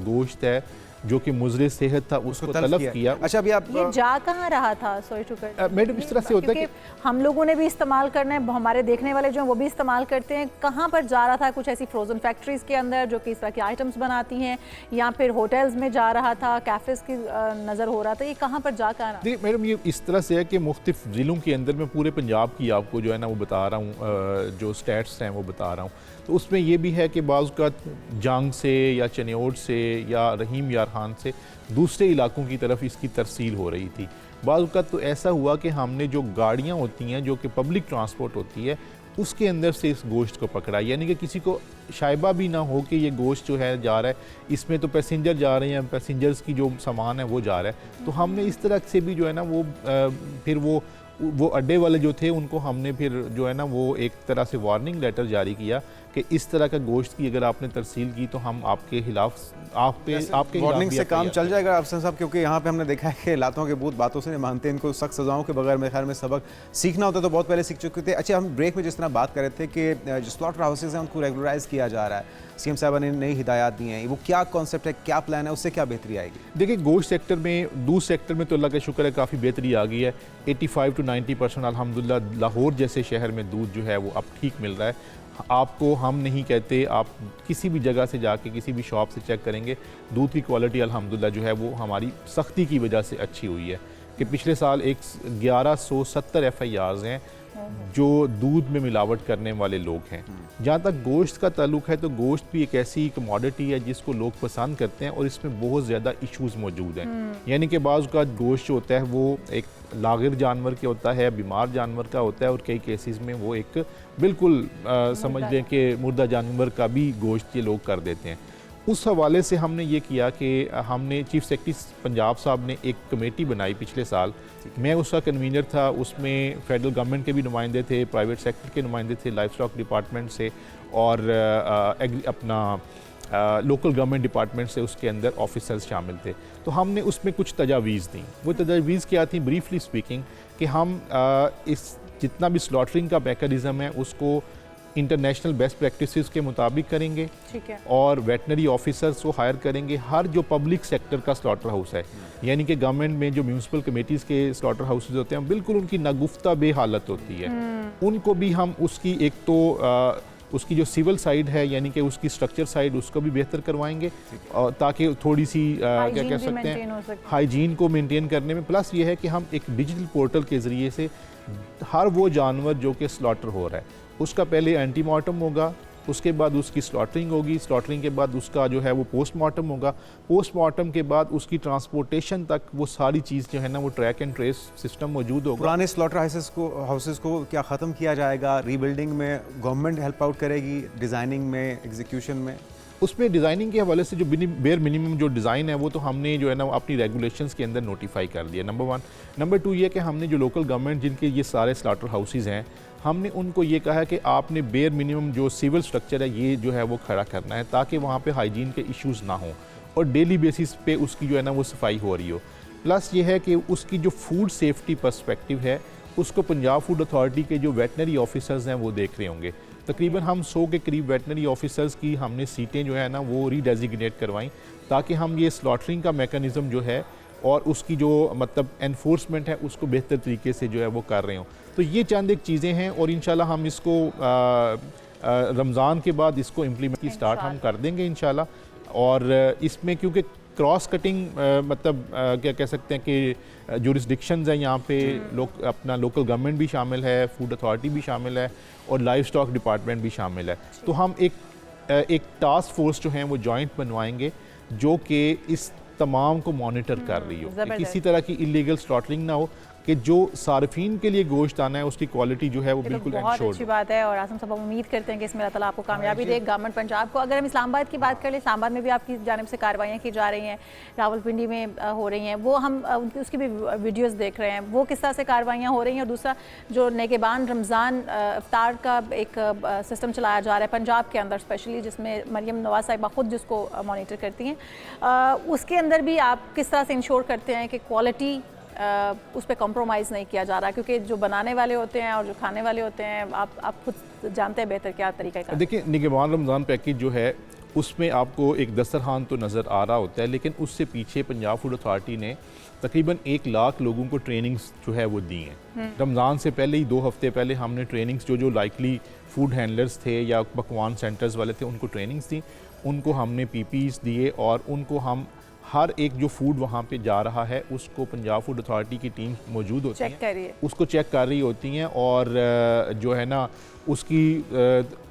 गोश्त है जो कि मुज़रे सेहत था उसको तलब किया। अच्छा, अभी आप ये जा कहाँ रहा था? Sorry to cut. मैडम इस तरह से होता है कि हम लोगों ने भी इस्तेमाल करना है, हमारे देखने वाले जो हैं वो भी इस्तेमाल करते हैं। कहाँ पर जा रहा था? कुछ ऐसी फ्रोजन फैक्ट्रीज के अंदर जो कि इस तरह के आइटम्स बनाती हैं, या फिर होटल्स में जा रहा था, कैफेज की नज़र हो रहा था? ये कहाँ पर जा कर? देखिए मैडम, ये इस तरह से है कि मुख्तलिफ ज़िलों के अंदर मैं पूरे पंजाब की आपको जो है ना वो बता रहा हूँ, जो स्टैट्स हैं वो बता रहा हूँ। तो उसमें ये भी है कि बाज़ का जंग से या चनियोट से या रहीम यार खान से दूसरे इलाकों की तरफ इसकी तरसील हो रही थी। बाज़ का तो ऐसा हुआ कि हमने जो गाड़ियाँ होती हैं जो कि पब्लिक ट्रांसपोर्ट होती है उसके अंदर से इस गोश्त को पकड़ा, यानी कि किसी को शायबा भी ना हो कि ये गोश्त जो है जा रहा है, इसमें तो पैसेंजर जा रहे हैं, पैसेंजर्स की जो सामान है वो जा रहा है। तो हमने इस तरह से भी जो है ना वो फिर वो अड्डे वाले जो थे उनको हमने फिर जो है ना वो एक तरह से वार्निंग लेटर जारी किया कि इस तरह का गोश्त की अगर आपने तरसील की तो हम आपके खिलाफ आपके वार्निंग से काम चल जाएगा अफसर साहब, क्योंकि यहाँ पे हमने देखा है कि लातों के भूत बातों से नहीं मानते, इनको सख्त सजाओं के बगैर मेरे ख्याल में सबक सीखना होता तो बहुत पहले सीख चुके थे। अच्छा, हम ब्रेक में जिस तरह बात कर रहे थे कि जो स्लॉटर हाउसेज हैं उनको रेगुलराइज किया जा रहा है, सीएम साहब ने नई हिदायत दी हैं, वो क्या कॉन्सेप्ट है, क्या प्लान है, उससे क्या बेहतरी आएगी? देखिए, गोश्त सेक्टर में, दूध सेक्टर में तो अल्लाह का शुक्र है काफ़ी बेहतरी आ गई है। 85 to 90% अल्हम्दुलिल्लाह लाहौर जैसे शहर में दूध जो है वो अब ठीक मिल रहा है। आपको हम नहीं कहते, आप किसी भी जगह से जाके किसी भी शॉप से चेक करेंगे, दूध की क्वालिटी अल्हम्दुलिल्लाह जो है वो हमारी सख्ती की वजह से अच्छी हुई है कि पिछले साल 1170 FIRs हैं जो दूध में मिलावट करने वाले लोग हैं। जहाँ तक गोश्त का ताल्लुक है तो गोश्त भी एक ऐसी कमोडिटी है जिसको लोग पसंद करते हैं और इसमें बहुत ज़्यादा इश्यूज़ मौजूद हैं। यानी कि बाज़ का गोश्त जो होता है वो एक लागिर जानवर के होता है, बीमार जानवर का होता है, और कई केसेस में वो एक बिल्कुल समझ लें कि मुर्दा जानवर का भी गोश्त ये लोग कर देते हैं। उस हवाले से हमने ये किया कि हमने चीफ सेक्रेटरी पंजाब साहब ने एक कमेटी बनाई पिछले साल, मैं उसका कन्वीनर था। उसमें फेडरल गवर्नमेंट के भी नुमाइंदे थे, प्राइवेट सेक्टर के नुमाइंदे थे, लाइफ स्टॉक डिपार्टमेंट से और अपना लोकल गवर्नमेंट डिपार्टमेंट से उसके अंदर ऑफिसर्स शामिल थे। तो हमने उसमें कुछ तजावीज़ दी। वो तजावीज़ क्या थी, ब्रीफली स्पीकिंग, कि हम इस जितना भी स्लॉटरिंग का मैकेनिज़्म है उसको इंटरनेशनल बेस्ट प्रैक्टिसेस के मुताबिक करेंगे, ठीक है, और वेटनरी ऑफिसर्स को हायर करेंगे। हर जो पब्लिक सेक्टर का स्लॉटर हाउस है, यानी कि गवर्नमेंट में जो म्यूनसिपल कमेटीज़ के स्लॉटर हाउसेज होते हैं बिल्कुल उनकी नागुफ्ता बेहालत होती है, उनको भी हम उसकी एक तो उसकी जो सिविल साइड है यानी कि उसकी स्ट्रक्चर साइड उसको भी बेहतर करवाएंगे, ताकि थोड़ी सी क्या कह सकते हैं हाइजीन को मेंटेन करने में। प्लस ये है कि हम एक डिजिटल पोर्टल के ज़रिए से हर वो जानवर जो कि स्लॉटर हो रहा है उसका पहले एंटीमार्टम होगा, उसके बाद उसकी स्लॉटरिंग होगी, स्लॉटरिंग के बाद उसका जो है वो पोस्टमार्टम होगा, पोस्टमार्टम के बाद उसकी ट्रांसपोर्टेशन तक वो सारी चीज़ जो है ना वो ट्रैक एंड ट्रेस सिस्टम मौजूद होगा। पुराने स्लॉटर हाउसेस को क्या ख़त्म किया जाएगा? रीबिल्डिंग में गवर्नमेंट हेल्प आउट करेगी, डिज़ाइनिंग में, एग्जीक्यूशन में? उसमें डिज़ाइनिंग के हवाले से जो बेयर मिनिमम जो डिज़ाइन है वो तो हमने जो है ना अपनी रेगुलेशंस के अंदर नोटिफाई कर दिया, नंबर 1। नंबर 2 ये कि हमने जो लोकल गवर्नमेंट जिनके ये सारे स्लॉटर हाउसेज हैं हमने उनको ये कहा कि आपने बेयर मिनिमम जो सिविल स्ट्रक्चर है ये जो है वो खड़ा करना है ताकि वहाँ पे हाइजीन के इश्यूज़ ना हों और डेली बेसिस पे उसकी जो है ना वो सफाई हो रही हो। प्लस ये है कि उसकी जो फूड सेफ्टी पर्सपेक्टिव है उसको पंजाब फूड अथॉरिटी के जो वेटनरी ऑफिसर्स हैं वो देख रहे होंगे। तकरीबन हम 100 के करीब वेटनरी ऑफिसर्स की हमने सीटें जो है ना वो रीडेजिग्नेट करवाईं ताकि हम ये स्लॉटरिंग का मेकनिज़म जो है और उसकी जो मतलब एनफोर्समेंट है उसको बेहतर तरीके से जो है वो कर रहे हों। तो ये चंद एक चीज़ें हैं और इंशाल्लाह हम इसको रमज़ान के बाद इसको इम्प्लीमेंट की स्टार्ट हम कर देंगे इंशाल्लाह। और इसमें क्योंकि क्रॉस कटिंग मतलब क्या कह सकते हैं कि जुरिस्डिक्शंस हैं यहाँ पे, अपना लोकल गवर्नमेंट भी शामिल है, फूड अथॉरिटी भी शामिल है और लाइफ स्टॉक डिपार्टमेंट भी शामिल है। तो हम एक टास्क फोर्स जो है वो जॉइंट बनवाएंगे जो कि इस तमाम को मॉनिटर कर रही हो, किसी तरह की इलीगल स्लॉटरिंग ना हो। कि जो सार्फिन के लिए गोश्त आना है उसकी क्वालिटी जो है वो ये तो बिल्कुल बहुत एंश्योर्ड अच्छी बात है और आसम साहब हम उम्मीद करते हैं कि इसमें अल्लाह ताला आपको कामयाबी दे गवर्नमेंट पंजाब को। अगर हम इस्लामाबाद की बात करें, इस्लामाबाद में भी आपकी जानिब से कार्रवाइयाँ की जा रही हैं, रावलपिंडी में हो रही हैं, वो हम उसकी भी वीडियोज़ देख रहे हैं, वो किस तरह से कार्रवाइयाँ हो रही हैं। और दूसरा जो नेगेबान रमज़ान इफ्तार का एक सिस्टम चलाया जा रहा है पंजाब के अंदर स्पेशली, जिसमें मरियम नवाज साहिबा खुद जिसको मॉनिटर करती हैं, उसके अंदर भी आप किस तरह से इंश्योर करते हैं कि क्वालिटी उस पर कॉम्प्रोमाइज़ नहीं किया जा रहा, क्योंकि जो बनाने वाले होते हैं और जो खाने वाले होते हैं आप खुद जानते हैं बेहतर क्या तरीका का। देखिए, निगरान रमज़ान पैकेज जो है उसमें आपको एक दस्तरखान तो नज़र आ रहा होता है, लेकिन उससे पीछे पंजाब फूड अथॉरिटी ने तकरीबन 1 लाख लोगों को ट्रेनिंग्स जो है वो दी हैं। रमज़ान से पहले ही 2 हफ्ते पहले हमने ट्रेनिंग्स जो लाइकली फूड हैंडलर्स थे या पकवान सेंटर्स वाले थे उनको ट्रेनिंग्स दी, उनको हमने पीपीज़ दिए और उनको हम हर एक जो फूड वहाँ पे जा रहा है उसको पंजाब फूड अथॉरिटी की टीम मौजूद होती है, उसको चेक कर रही होती हैं और जो है ना उसकी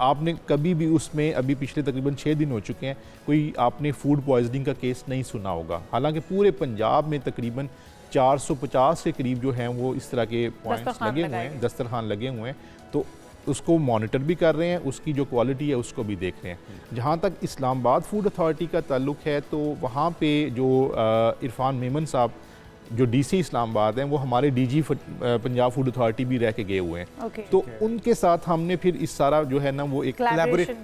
आपने कभी भी उसमें अभी पिछले तकरीबन 6 दिन हो चुके हैं कोई आपने फूड पॉइजनिंग का केस नहीं सुना होगा। हालांकि पूरे पंजाब में तकरीबन 450 के करीब जो हैं वो इस तरह के पॉइंट्स लगे हुए हैं, दस्तरखान लगे हुए हैं, तो उसको मॉनिटर भी कर रहे हैं, उसकी जो क्वालिटी है उसको भी देख रहे हैं। जहाँ तक इस्लामाबाद फूड अथॉरिटी का ताल्लुक़ है तो वहाँ पे जो इरफान मेमन साहब जो डीसी इस्लामाबाद हैं वो हमारे डीजी पंजाब फूड अथॉरिटी भी रह के गए हुए हैं, तो उनके साथ हमने फिर इस सारा जो है ना वो एक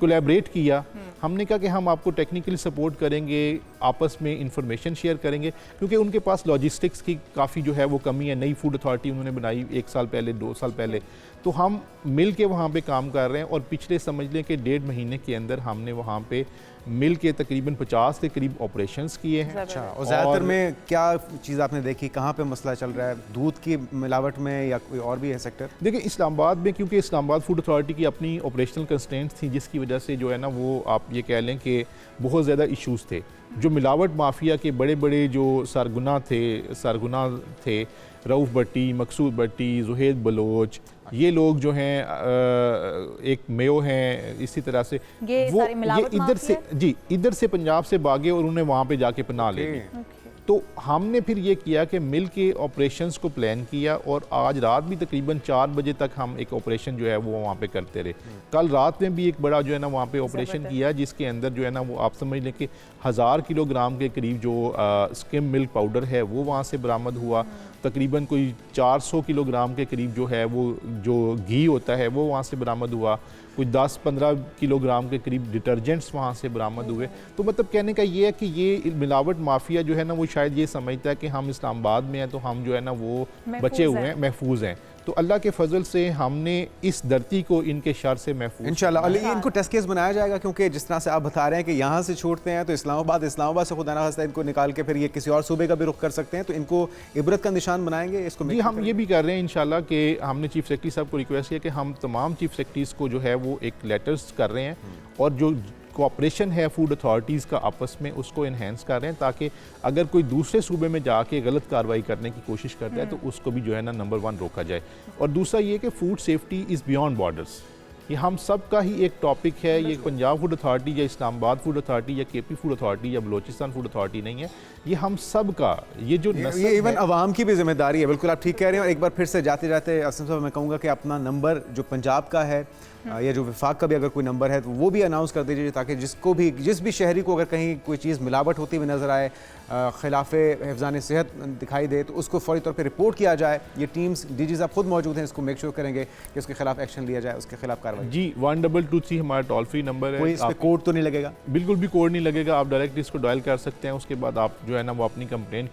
कोलैबोरेट किया। हमने कहा कि हम आपको टेक्निकली सपोर्ट करेंगे, आपस में इंफॉर्मेशन शेयर करेंगे, क्योंकि उनके पास लॉजिस्टिक्स की काफ़ी जो है वो कमी है। नई फूड अथॉरिटी उन्होंने बनाई 1 साल पहले 2 साल पहले, तो हम मिल के वहाँ पे काम कर रहे हैं और पिछले समझ लें कि 1.5 महीने के अंदर हमने वहाँ पे मिल के तकरीबन 50 के करीब ऑपरेशंस किए हैं। अच्छा, और ज़्यादातर में क्या चीज़ आपने देखी, कहाँ पे मसला चल रहा है, दूध की मिलावट में या कोई और भी है सेक्टर? देखिए, इस्लामाबाद में क्योंकि इस्लामाबाद फूड अथॉरिटी की अपनी ऑपरेशनल कंस्ट्रेंट्स थी, जिसकी वजह से जो है ना वो आप ये कह लें कि बहुत ज़्यादा इश्यूज़ थे। जो मिलावट माफिया के बड़े बड़े जो सरगुना थे रऊफ़ भट्टी, मकसूद भट्टी, जुहेद बलोच, ये लोग जो हैं एक मेयो हैं, इसी तरह से ये इधर से पंजाब से भागे और उन्हें वहाँ पे जाके पनाह ले ली। तो हमने फिर ये किया कि मिल के ऑपरेशंस को प्लान किया और आज रात भी तकरीबन 4 बजे तक हम एक ऑपरेशन जो है वो वहाँ पे करते रहे। कल रात में भी एक बड़ा जो है ना वहाँ पे ऑपरेशन किया, जिसके अंदर जो है ना वो आप समझ लें कि 1000 किलोग्राम के करीब जो स्किम मिल्क पाउडर है वो वहाँ से बरामद हुआ। तकरीबन कोई 400 किलोग्राम के करीब जो है वो जो घी होता है वो वहाँ से बरामद हुआ। कोई 10-15 किलोग्राम के करीब डिटर्जेंट्स वहाँ से बरामद हुए। तो मतलब कहने का ये है कि ये मिलावट माफिया जो है ना वो शायद ये समझता है कि हम इस्लामाबाद में हैं तो हम जो है ना वो बचे हुए हैं, महफूज हैं। तो अल्लाह के फजल से हमने इस धरती को इनके शर से महफूज इंशाल्लाह। इनको टेस्ट केस बनाया जाएगा, क्योंकि जिस तरह से आप बता रहे हैं कि यहाँ से छोड़ते हैं तो इस्लामाबाद से खुदा ना खास्ता इनको निकाल के फिर ये किसी और सूबे का भी रुख कर सकते हैं, तो इनको इबरत का निशान बनाएंगे इसको। जी, हम ये भी कर रहे हैं इंशाल्लाह कि हमने चीफ सेक्रेटरी साहब को रिक्वेस्ट किया कि हम तमाम चीफ सेक्रेटरीज को जो है वो एक लेटर्स कर रहे हैं और जो कोऑपरेशन है फूड अथॉरिटीज़ का आपस में उसको इन्हेंस कर रहे हैं, ताकि अगर कोई दूसरे सूबे में जाके गलत कार्रवाई करने की कोशिश करता है तो उसको भी जो है ना नंबर 1 रोका जाए। और दूसरा ये कि food safety is beyond borders, ये हम सब का ही एक टॉपिक है। ये पंजाब फूड अथॉरिटी या इस्लामाबाद फूड अथॉरिटी या केपी फूड अथॉरिटी या बलोचिस्तान फूड अथॉरिटी नहीं है, ये हम सब का ये जो ये इवन अवाम की भी जिम्मेदारी है। बिल्कुल आप ठीक कह रहे हैं। और एक बार फिर से जाते जाते असम साहब मैं कहूँगा कि अपना नंबर जो पंजाब का है या जो विफाक का भी अगर कोई नंबर है तो वो भी अनाउंस कर दीजिए, ताकि जिस भी शहरी को अगर कहीं कोई चीज़ मिलावट होती हुई नज़र आए, खिलाफ हिफ्ज़ान सेहत दिखाई दे, तो उसको फौरी तौर पे रिपोर्ट किया जाए। ये टीम्स डीजी साहब खुद मौजूद हैं, इसको मेक श्योर करेंगे कि उसके खिलाफ एक्शन लिया जाए, उसके खिलाफ कार्रवाई। जी, 1223 हमारा टोल फ्री नंबर है। कोई इस पर कोड तो नहीं लगेगा? बिल्कुल भी कोड नहीं लगेगा, आप डायरेक्ट इसको डायल कर सकते हैं। उसके बाद आप जो है ना वो अपनी कंप्लेंट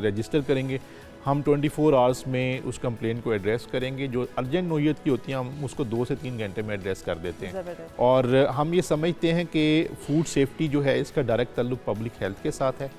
रजिस्टर करेंगे, हम 24 आवर्स में उस कंप्लेंट को एड्रेस करेंगे। जो अर्जेंट नोयत की होती है हम उसको 2 से 3 घंटे में एड्रेस कर देते हैं। और हम ये समझते हैं कि फूड सेफ्टी जो है इसका डायरेक्ट ताल्लुक पब्लिक हेल्थ के साथ है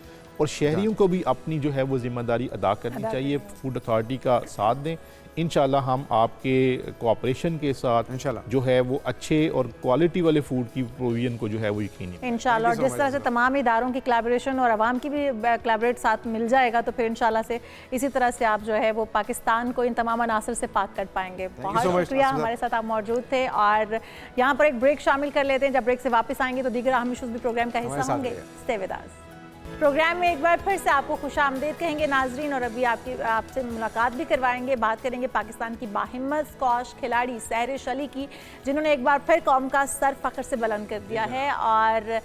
और शहरियों को भी अपनी जो है वो जिम्मेदारी अदा करनी चाहिए, फूड अथॉरिटी का साथ दें। इंशाल्लाह हम आपके कोऑपरेशन के साथ इंशाल्लाह जो है वो अच्छे और क्वालिटी वाले फूड की प्रोविजन को जो है वो यकीनी इंशाल्लाह। और जिस तरह से तमाम इदारों की कोलैबोरेशन और आवाम की भी कोलैबोरेट साथ मिल जाएगा तो फिर इंशाल्लाह से इसी तरह से आप जो है वो पाकिस्तान को इन तमाम अनासर से पाक कर पाएंगे। बहुत शुक्रिया, हमारे साथ आप मौजूद थे। और यहाँ पर एक ब्रेक शामिल कर लेते हैं, जब ब्रेक से वापस आएंगे तो दीगर अहम इशूज़ भी प्रोग्राम का हिस्सा होंगे। Stay with us. प्रोग्राम में एक बार फिर से आपको खुशामदीद कहेंगे नाजरीन, और अभी आपसे मुलाकात भी करवाएंगे। बात करेंगे पाकिस्तान की बाहिम्मत स्क्वॉश खिलाड़ी सहरिश अली की, जिन्होंने एक बार फिर कौम का सर फख्र से बुलंद कर दिया है और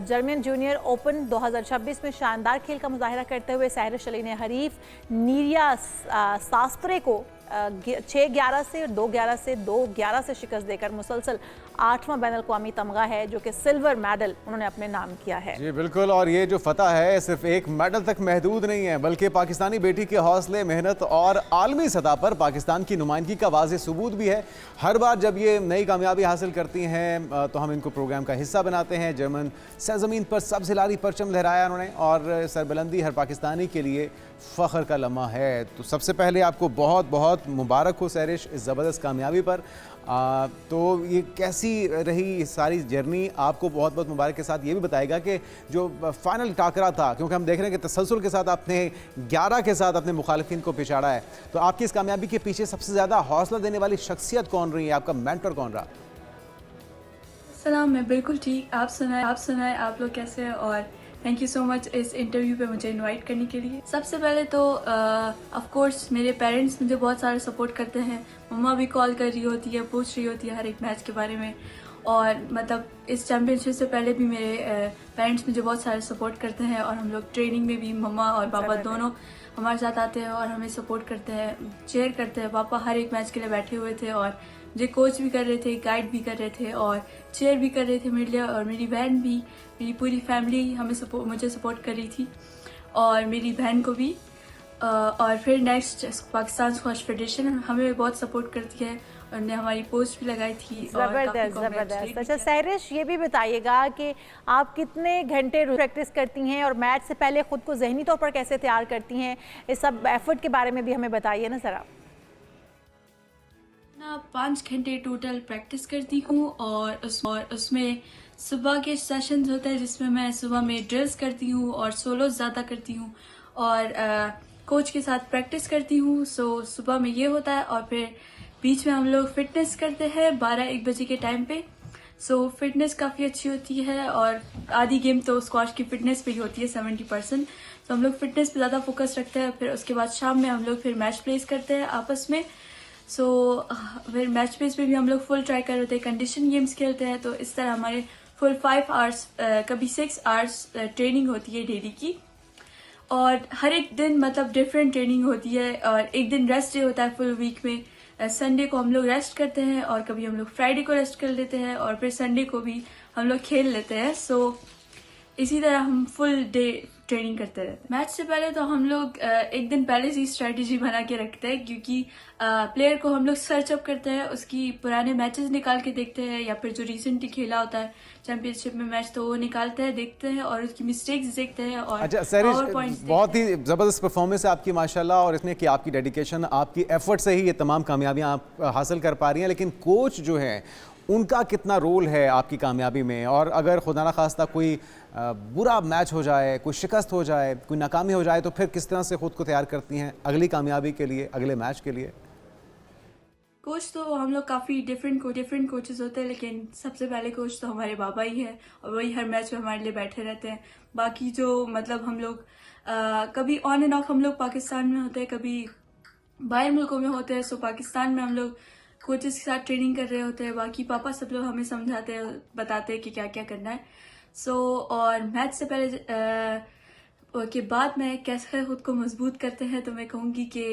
जर्मन जूनियर ओपन 2026 में शानदार खेल का मुजाहिरा करते हुए सहरिश अली ने हरीफ नीरिया सास्त्रे को 6-11 से 2-11 से 2-11 से शिकस्त देकर मुसलसल 8वां बैनुल अक़वामी तमगा है जो कि सिल्वर मेडल उन्होंने अपने नाम किया है। जी बिल्कुल, और ये जो फतह है सिर्फ एक मेडल तक महदूद नहीं है, बल्कि पाकिस्तानी बेटी के हौसले, मेहनत और आलमी सतह पर पाकिस्तान की नुमाइंदगी का वाज़ेह सबूत भी है। हर बार जब ये नई कामयाबी हासिल करती हैं तो हम इनको प्रोग्राम का हिस्सा बनाते हैं। जर्मन सरजमीन पर सबसे लारी परचम लहराया उन्होंने और सरबुलंदी हर पाकिस्तानी के लिए फ़ख्र का लम्हा है। तो सबसे पहले आपको बहुत बहुत मुबारक हो सहरिश इस ज़बरदस्त कामयाबी पर। तो ये कैसी रही सारी जर्नी, आपको बहुत बहुत मुबारक के साथ ये भी बताएगा कि जो फाइनल टाकरा था, क्योंकि हम देख रहे हैं कि तसलसल के साथ आपने 11 के साथ अपने मुखालिफिन को पिछाड़ा है, तो आपकी इस कामयाबी के पीछे सबसे ज़्यादा हौसला देने वाली शख्सियत कौन रही है, आपका मेंटर कौन रहा? सलाम, मैं बिल्कुल ठीक। आप सुनाए आप लोग कैसे हैं? और थैंक यू सो मच इस इंटरव्यू पे मुझे इनवाइट करने के लिए। सबसे पहले तो ऑफ कोर्स मेरे पेरेंट्स मुझे बहुत सारा सपोर्ट करते हैं। मम्मा भी कॉल कर रही होती है, पूछ रही होती है हर एक मैच के बारे में, और मतलब इस चैम्पियनशिप से पहले भी मेरे पेरेंट्स मुझे बहुत सारा सपोर्ट करते हैं, और हम लोग ट्रेनिंग में भी मम्मा और पापा दोनों हमारे साथ आते हैं और हमें सपोर्ट करते हैं, चेयर करते हैं। पापा हर एक मैच के लिए बैठे हुए थे और मुझे कोच भी कर रहे थे, गाइड भी कर रहे थे और चेयर भी कर रहे थे मेरे लिए। और मेरी बहन भी, मेरी पूरी फैमिली मुझे सपोर्ट कर रही थी, और मेरी बहन को भी। और फिर नेक्स्ट पाकिस्तान स्क्वॉश फेडरेशन हमें बहुत सपोर्ट करती है, उन्होंने हमारी पोस्ट भी लगाई थी। ज़बरदस्त। अच्छा सहरिश, ये भी बताइएगा कि आप कितने घंटे प्रैक्टिस करती हैं और मैच से पहले खुद को जहनी तौर पर कैसे तैयार करती हैं? इस सब एफर्ट के बारे में भी हमें बताइए ना ज़रा। 5 घंटे टोटल प्रैक्टिस करती हूँ, और उसमें सुबह के सेशंस होते हैं जिसमें मैं सुबह में ड्रिल्स करती हूँ और सोलोज ज़्यादा करती हूँ, और कोच के साथ प्रैक्टिस करती हूँ। सो सुबह में ये होता है, और फिर बीच में हम लोग फिटनेस करते हैं 12-1 बजे के टाइम पे। सो फिटनेस काफ़ी अच्छी होती है, और आधी गेम तो स्क्वॉश की फिटनेस पे ही होती है 70%। तो हम लोग फिटनेस पे ज़्यादा फोकस रखते हैं। फिर उसके बाद शाम में हम लोग फिर मैच प्लेस करते हैं आपस में। सो फिर मैच प्लेस पे भी हम लोग फुल ट्राई कर होते हैं, कंडीशन गेम्स खेलते हैं। तो इस तरह हमारे फुल 5 आवर्स कभी 6 आवर्स ट्रेनिंग होती है डेली की, और हर एक दिन मतलब डिफरेंट ट्रेनिंग होती है। और एक दिन रेस्ट डे होता है फुल वीक में, संडे को हम लोग रेस्ट करते हैं, और कभी हम लोग फ्राइडे को रेस्ट कर लेते हैं, और फिर संडे को भी हम लोग खेल लेते हैं। सो इसी तरह हम फुल डे ट्रेनिंग करते रहते हैं। मैच से पहले तो हम लोग एक दिन पहले से स्ट्रेटेजी बना के रखते हैं, क्योंकि प्लेयर को हम लोग सर्च अप करते हैं, उसकी पुराने मैचेस निकाल के देखते हैं, या फिर जो रिसेंटली खेला होता है चैंपियनशिप में मैच, तो वो निकालते हैं, देखते हैं, और उसकी मिस्टेक्स देखते हैं। और अच्छा सहरिश, बहुत ही ज़बरदस्त परफॉर्मेंस है आपकी माशाल्लाह, और इसमें कि आपकी डेडिकेशन, आपकी एफर्ट से ही ये तमाम कामयाबियाँ आप हासिल कर पा रही हैं। लेकिन कोच जो है उनका कितना रोल है आपकी कामयाबी में? और अगर खुदा ना खास्ता कोई बुरा मैच हो जाए, कोई शिकस्त हो जाए, कोई नाकामी हो जाए, तो फिर किस तरह से खुद को तैयार करती हैं अगली कामयाबी के लिए, अगले मैच के लिए? कोच तो हम लोग काफ़ी डिफरेंट कोचेस होते हैं, लेकिन सबसे पहले कोच तो हमारे बाबा ही है, और वही हर मैच में हमारे लिए बैठे रहते हैं। बाकी जो मतलब हम लोग कभी ऑन एंड ऑफ हम लोग पाकिस्तान में होते हैं, कभी बाहर मुल्कों में होते हैं। सो पाकिस्तान में हम लोग कोचेस के साथ ट्रेनिंग कर रहे होते हैं, बाकी पापा सब लोग हमें समझाते हैं, बताते हैं कि क्या क्या करना है। सो और मैच से पहले के बाद में कैसे खुद को मजबूत करते हैं, तो मैं कहूँगी कि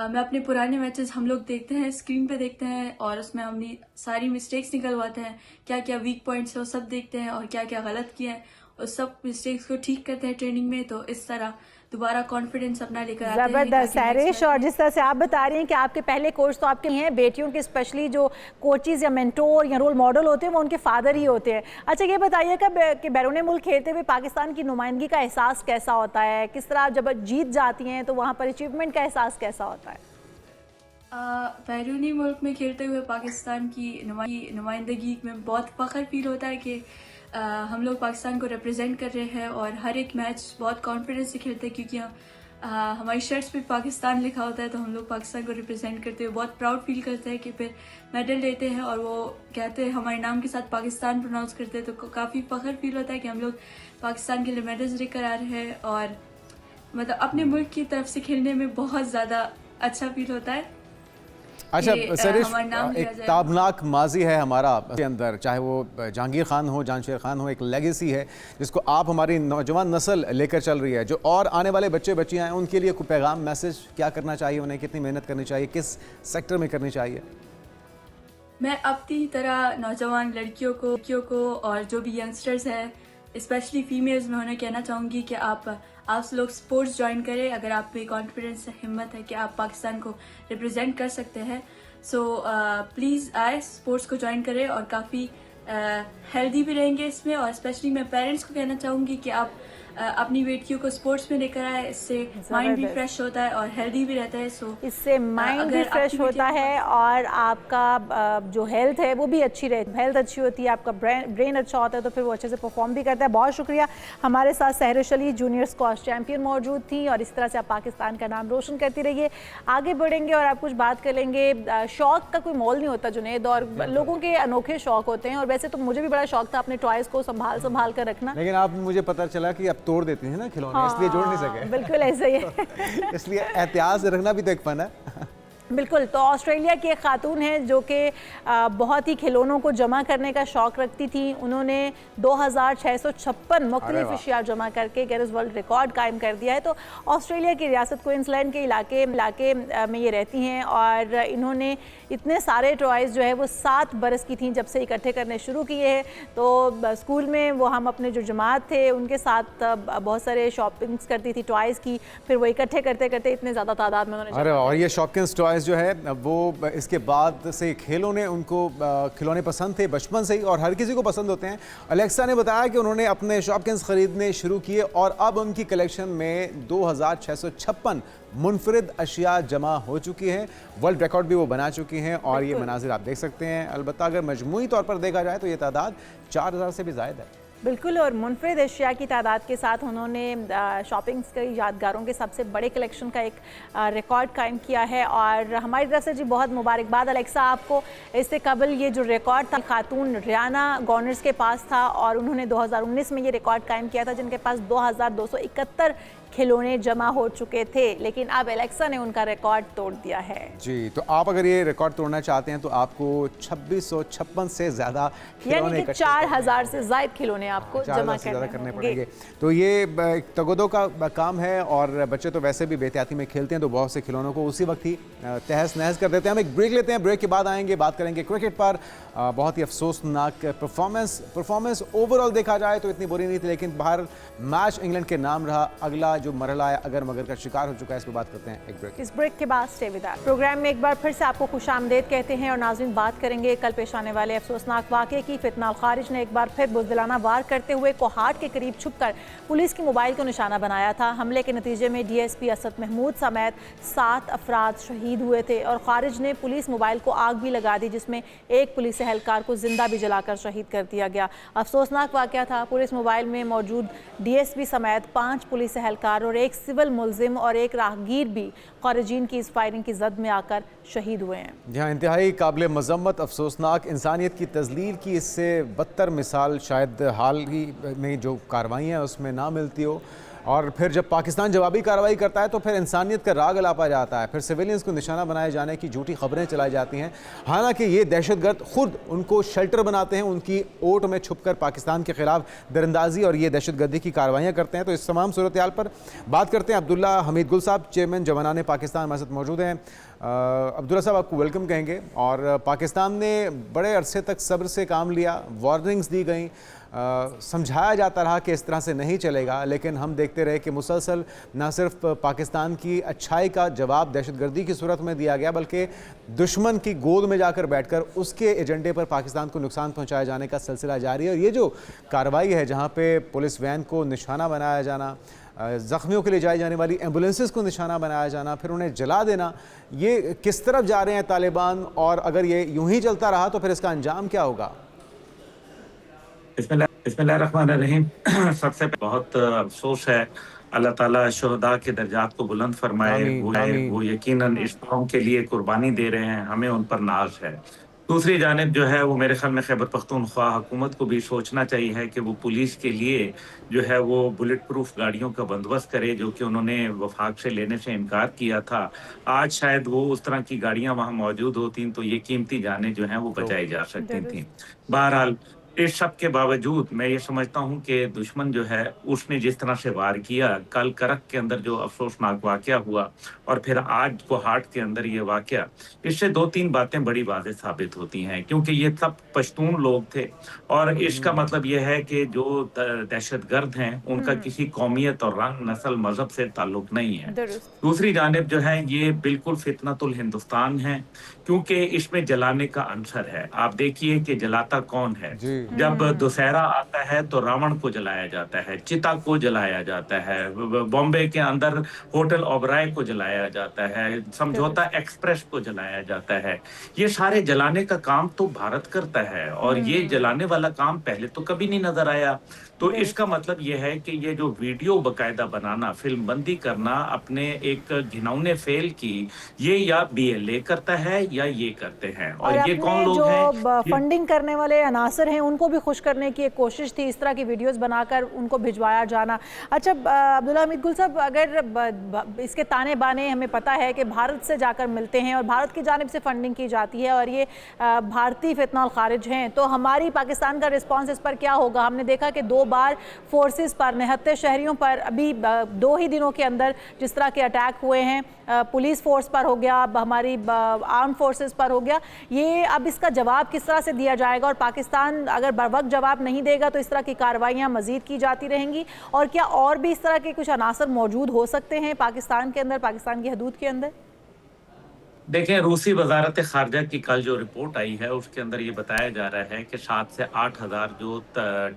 मैं अपने पुराने मैचेस हम लोग देखते हैं, स्क्रीन पे देखते हैं, और उसमें हमने सारी मिस्टेक्स निकलवाते हैं, क्या क्या वीक पॉइंट्स है वो सब देखते हैं, और क्या क्या गलत किया है और सब मिस्टेक्स को ठीक करते हैं ट्रेनिंग में। तो इस तरह दोबारा कॉन्फिडेंस अपना लेकर आते हैं। ज़बरदस्त सहरिश, और जिस तरह से आप बता रही हैं कि आपके पहले कोच तो आपके हैं, बेटियों के स्पेशली जो कोचेज़ या मेंटोर या रोल मॉडल होते हैं वो उनके फादर ही होते हैं। अच्छा ये बताइएगा कि बैरून मुल्क खेलते हुए पाकिस्तान की नुमाइंदगी का एहसास कैसा होता है? किस तरह जब जीत जाती हैं तो वहाँ पर अचीवमेंट का एहसास कैसा होता है? बैरूनी मुल्क में खेलते हुए पाकिस्तान की नुमाइंदगी में बहुत फ़ख्र फील होता है कि हम लोग पाकिस्तान को रिप्रेजेंट कर रहे हैं, और हर एक मैच बहुत कॉन्फिडेंस से खेलते हैं, क्योंकि हमारी शर्ट्स पे पाकिस्तान लिखा होता है, तो हम लोग पाकिस्तान को रिप्रेजेंट करते हुए बहुत प्राउड फील करते हैं कि फिर मेडल लेते हैं और वो कहते हैं हमारे नाम के साथ पाकिस्तान प्रोनाउंस करते हैं, तो काफ़ी फ़ख्र फील होता है कि हम लोग पाकिस्तान के लिए मेडल्स लेकर आ रहे हैं और मतलब अपने मुल्क की तरफ से खेलने में बहुत ज़्यादा अच्छा फील होता है। अच्छा कि, सरिश, हमारा नाम लिया एक जाए। ताबनाक माजी है हमारा के अंदर, चाहे वो जहांगीर खान हो, जानशेर खान हो, एक लेगेसी है जिसको आप हमारी नौजवान नस्ल लेकर चल रही है, जो और आने वाले बच्चे बच्चियाँ हैं उनके लिए कोई पैगाम, मैसेज क्या करना चाहिए, उन्हें कितनी मेहनत करनी चाहिए, किस सेक्टर में करनी चाहिए? मैं अपनी तरह नौजवान लड़कियों को और जो भी यंगस्टर्स हैं, स्पेशली फीमेल्स, मैं उन्हें कहना चाहूँगी कि आप लोग स्पोर्ट्स ज्वाइन करें अगर आप में कॉन्फिडेंस हिम्मत है कि आप पाकिस्तान को रिप्रेजेंट कर सकते हैं। सो प्लीज़ आए, स्पोर्ट्स को ज्वाइन करें और काफ़ी हेल्दी भी रहेंगे इसमें। और स्पेशली मैं पेरेंट्स को कहना चाहूँगी कि आप अपनी बेटियों को स्पोर्ट्स में लेकर आए, इससे माइंड भी फ्रेश होता है और हेल्दी भी रहता है। सो इससे माइंड भी फ्रेश होता है और आपका जो हेल्थ है वो भी अच्छी रहती है। हेल्थ अच्छी होती है, आपका ब्रेन अच्छा होता है, तो फिर वो अच्छे से परफॉर्म भी करता है। बहुत शुक्रिया, हमारे साथ Sahrish Ali junior squash champion मौजूद थी और इस तरह से आप पाकिस्तान का नाम रोशन करती रहिए। आगे बढ़ेंगे और आप कुछ बात कर लेंगे। शौक का कोई मोल नहीं होता जुनैद, और लोगों के अनोखे शौक होते हैं, और वैसे तो मुझे भी बड़ा शौक था अपने टॉयज़ को संभाल कर रखना। लेकिन आप, मुझे पता चला कि आप तोड़ देती हैं ना खिलौने, इसलिए जोड़ नहीं सके। बिल्कुल ऐसा ही है। इसलिए एहतियात से रखना भी तो एक फन है। बिल्कुल। तो ऑस्ट्रेलिया की एक खातून है जो कि बहुत ही खिलौनों को जमा करने का शौक़ रखती थी। उन्होंने 2656 मुख्तलिफ अशिया जमा करके गिनीज वर्ल्ड रिकॉर्ड कायम कर दिया है। तो ऑस्ट्रेलिया की रियासत क्वींसलैंड के इलाके में ये रहती हैं और इन्होंने इतने सारे टॉयज़ जो है वो 7 बरस की थी जब से इकट्ठे करने शुरू किए हैं। तो स्कूल में वो हम अपने जो जमात थे उनके साथ बहुत सारे शॉपिंग्स करती थी टॉयज़ की, फिर वो इकट्ठे करते करते इतने ज़्यादा तादाद में उन्होंने। अरे, और ये शॉपकिंस टॉयज़ जो है वो इसके बाद से खेलों ने उनको खिलौने पसंद थे बचपन से ही, और हर किसी को पसंद होते हैं। अलेक्सा ने बताया कि उन्होंने अपने शॉपकिंस ख़रीदने शुरू किए और अब उनकी कलेक्शन में 2656 मुनफरिद अशिया जमा हो चुकी हैं। वर्ल्ड रिकॉर्ड भी वो बना चुकी हैं और ये मनाजिर आप देख सकते हैं। अलबत्ता अगर मजमूई तौर पर देखा जाए तो ये तादाद 4000 से भी ज़ायद है। बिल्कुल। और मुनफरिद अशिया की तादाद के साथ उन्होंने शॉपिंग्स के यादगारों के सबसे बड़े कलेक्शन का एक रिकॉर्ड कायम किया है। और हमारी तरफ से जी बहुत मुबारकबाद अलेक्सा आपको। इससे कबल ये जो रिकॉर्ड था खातून रियाना गॉर्नर्स के पास था और उन्होंने 2019 में ये रिकॉर्ड कायम किया था, जिनके पास 2271 खिलौने जमा हो चुके थे, लेकिन अब एलेक्सा ने उनका रिकॉर्ड तोड़ दिया है। जी, तो आप अगर ये रिकॉर्ड तोड़ना चाहते हैं तो आपको 2656 से ज़्यादा खिलौने, यानी कि 4000 से ज़ायद खिलौने आपको जमा करने पड़ेंगे। तो ये एक तगदो का काम है और बच्चे तो वैसे भी बेहतियाती में खेलते हैं, तो बहुत से खिलौनों को उसी वक्त ही तहस नहस कर देते हैं। हम एक ब्रेक लेते हैं, ब्रेक के बाद आएंगे, बात करेंगे क्रिकेट पर। बहुत ही अफसोसनाक परफॉर्मेंस ओवरऑल देखा जाए तो इतनी बुरी नहीं थी, लेकिन बाहर मैच इंग्लैंड के नाम रहा। अगला जो मरहला है अगर मगर का शिकार हो चुका है, इस पर बात करते हैं एक ब्रेक। इस ब्रेक के बाद स्टे विद अस। प्रोग्राम में एक बार फिर से आपको खुशामदीद कहते हैं और नाज़रीन बात करेंगे कल पेश आने वाले अफसोसनाक वाक़े की। फितना अल खारिज ने एक बार फिर बुज़दिलाना वार करते हुए कोहाट के करीब छुपकर पुलिस की मोबाइल को निशाना बनाया था। हमले के नतीजे में DSP असद महमूद समेत 7 अफराद शहीद हुए थे और खारिज ने पुलिस मोबाइल को आग भी लगा दी, जिसमें एक पुलिस एहलकार को जिंदा भी जलाकर शहीद कर दिया गया। अफसोसनाक वाक़या था। पुलिस मोबाइल में मौजूद DSP समेत 5 पुलिस एहलकार और एक सिविल मुलजिम और एक राहगीर भी खारिजीन की इस फायरिंग की जद में आकर शहीद हुए हैं। जहाँ इंतहाई काबिल मजम्मत, अफसोसनाक, इंसानियत की तज़लील की इससे बदतर मिसाल शायद हाल ही में जो कार्रवाइयाँ हैं उसमें ना मिलती हो। और फिर जब पाकिस्तान जवाबी कार्रवाई करता है तो फिर इंसानियत का राग अलापा जाता है, फिर सिविलियंस को निशाना बनाए जाने की झूठी खबरें चलाई जाती हैं। हालांकि ये दहशतगर्द खुद उनको शेल्टर बनाते हैं, उनकी ओट में छुपकर पाकिस्तान के खिलाफ दरअंदाजी और ये दहशतगर्दी की कार्रवाइयाँ करते हैं। तो इस तमाम सूरत हाल पर बात करते हैं। अब्दुल्ला हमीद गुल साहब, चेयरमैन जवानान पाकिस्तान, हमारे साथ मौजूद हैं। अब्दुल्ला साहब, आपको वेलकम कहेंगे। और पाकिस्तान ने बड़े अरसे तक सब्र से काम लिया, वार्निंग्स दी गई, समझाया जाता रहा कि इस तरह से नहीं चलेगा, लेकिन हम देखते रहे कि मुसलसल न सिर्फ पाकिस्तान की अच्छाई का जवाब दहशतगर्दी की सूरत में दिया गया, बल्कि दुश्मन की गोद में जाकर बैठकर उसके एजेंडे पर पाकिस्तान को नुकसान पहुंचाए जाने का सिलसिला जारी है। और ये जो कार्रवाई है जहां पे पुलिस वैन को निशाना बनाया जाना, ज़ख्मियों के लिए जाई जाने वाली एम्बुलेंसेस को निशाना बनाया जाना, फिर उन्हें जला देना, ये किस तरफ जा रहे हैं तालिबान? और अगर ये यूं ही चलता रहा तो फिर इसका अंजाम क्या होगा? बिस्मिल्लाहिर्रहमानिर्रहीम। सबसे बहुत अफसोस है अल्लाह ताला शुहदा के दर्जात को बुलंद फरमाए। आमीन। वो यकीनन इस कौम के लिए कुर्बानी दे रहे हैं, हमें उन पर नाज है। दूसरी जानिब जो है वो मेरे ख्याल में खैबर पख्तूनख्वा हुकूमत को भी सोचना चाहिए है कि वो पुलिस के लिए जो है वो बुलेट प्रूफ गाड़ियों का बंदोबस्त करे, जो कि उन्होंने वफाक से लेने से इनकार किया था। आज शायद वो उस तरह की गाड़ियां वहां मौजूद होती तो ये कीमती जानें जो हैं वो बचाई जा सकती थी। बहरहाल इस सब के बावजूद मैं ये समझता हूँ कि दुश्मन जो है उसने जिस तरह से वार किया, कल करक के अंदर जो अफसोसनाक वाकया हुआ और फिर आज कोहाट के अंदर ये वाकया, इससे 2-3 बातें बड़ी वाज़ेह साबित होती हैं, क्योंकि ये सब पश्तून लोग थे और इसका मतलब ये है कि जो दहशतगर्द हैं उनका किसी कौमियत और रंग, नस्ल, मजहब से ताल्लुक नहीं है। दूसरी जानिब जो है ये बिल्कुल फितनतुल हिंदुस्तान है, क्योंकि इसमें जलाने का अंसर है। आप देखिए कि जलाता कौन है। जब दशहरा आता है तो रावण को जलाया जाता है, चिता को जलाया जाता है, बॉम्बे के अंदर होटल ओबराय को जलाया जाता है, समझौता एक्सप्रेस को जलाया जाता है। ये सारे जलाने का काम तो भारत करता है और ये जलाने वाला काम पहले तो कभी नहीं नजर आया। तो इसका मतलब ये है कि ये जो वीडियो बकायदा बनाना, फिल्म बंदी करना अपने एक घिनौने फेल की, ये या बीएलए करता है या ये करते हैं। और ये कौन लोग हैं? जो फंडिंग करने वाले अनासर हैं उनको भी खुश करने की एक कोशिश थी, इस तरह की वीडियोस बनाकर उनको भिजवाया जाना। अच्छा अब्दुल्ला हमीद गुल साहब, अगर इसके ताने बाने हमें पता है कि भारत से जाकर मिलते हैं और भारत की जानिब से फंडिंग की जाती है और ये भारतीय फितना खारिज हैं, तो हमारी पाकिस्तान का रिस्पॉन्स इस पर क्या होगा? हमने देखा कि 2 बार फोर्सेस पर, निहत्ते शहरियों पर अभी 2 ही दिनों के अंदर जिस तरह के अटैक हुए हैं, पुलिस फोर्स पर हो गया, हमारी आर्म फोर्सेस पर हो गया, ये अब इसका जवाब किस तरह से दिया जाएगा? और पाकिस्तान अगर बर वक्त जवाब नहीं देगा तो इस तरह की कार्रवाइयाँ मजीद की जाती रहेंगी? और क्या और भी इस तरह के कुछ अनासर मौजूद हो सकते हैं पाकिस्तान के अंदर, पाकिस्तान की हदूद के अंदर? देखें, रूसी वजारत खारजा की कल जो रिपोर्ट आई है उसके अंदर ये बताया जा रहा है कि 7 से 8 हज़ार जो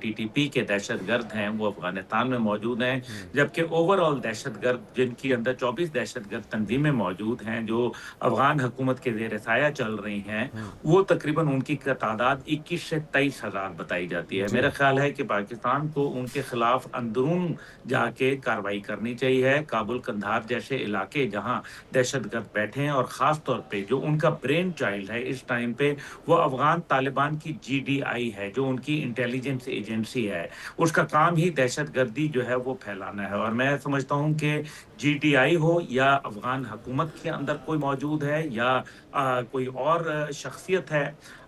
टीटीपी के दहशतगर्द हैं वो अफगानिस्तान में मौजूद हैं, जबकि ओवरऑल दहशतगर्द जिनकी अंदर 24 दहशतगर्द तंजीमें मौजूद हैं जो अफगान हुकूमत के ज़ेर साया चल रही हैं, वो तकरीबन उनकी तादाद 21 से 23 हज़ार बताई जाती है। मेरा ख्याल है कि पाकिस्तान को उनके खिलाफ अंदरून जाके कार्रवाई करनी चाहिए। काबुल, कंधार जैसे इलाके जहाँ दहशतगर्द बैठे हैं और ख़ास तौर पे जो उनका ब्रेन चाइल्ड है इस टाइम पे वो अफगान तालिबान की जीडीआई है, जो उनकी इंटेलिजेंस एजेंसी है, उसका काम ही दहशतगर्दी जो है वो फैलाना है। और मैं समझता हूँ कि जीडीआई हो या अफगान हुकूमत के अंदर कोई मौजूद है या कोई और शख्सियत है,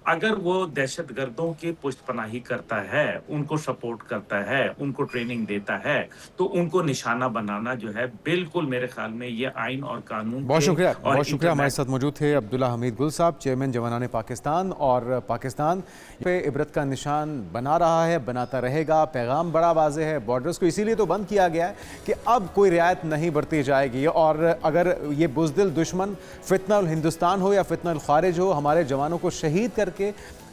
अगर वो दहशतगर्दों की पुष्टपनाही करता है, उनको सपोर्ट करता है, उनको ट्रेनिंग देता है, तो उनको निशाना बनाना जो है बिल्कुल मेरे ख्याल में ये आइन और कानून। बहुत शुक्रिया हमारे साथ मौजूद थे अब्दुल्ला हमीद गुल साहब, चेयरमैन जवानाने पाकिस्तान। और पाकिस्तान पे इबरत का निशान बना रहा है, बनाता रहेगा। पैगाम बड़ा वाज़े है, बॉर्डर्स को इसीलिए तो बंद किया गया है कि अब कोई रियायत नहीं बरती जाएगी। और अगर ये बुज़दिल दुश्मन फितना हिंदुस्तान हो या फितना खारिज हो, हमारे जवानों को शहीद करके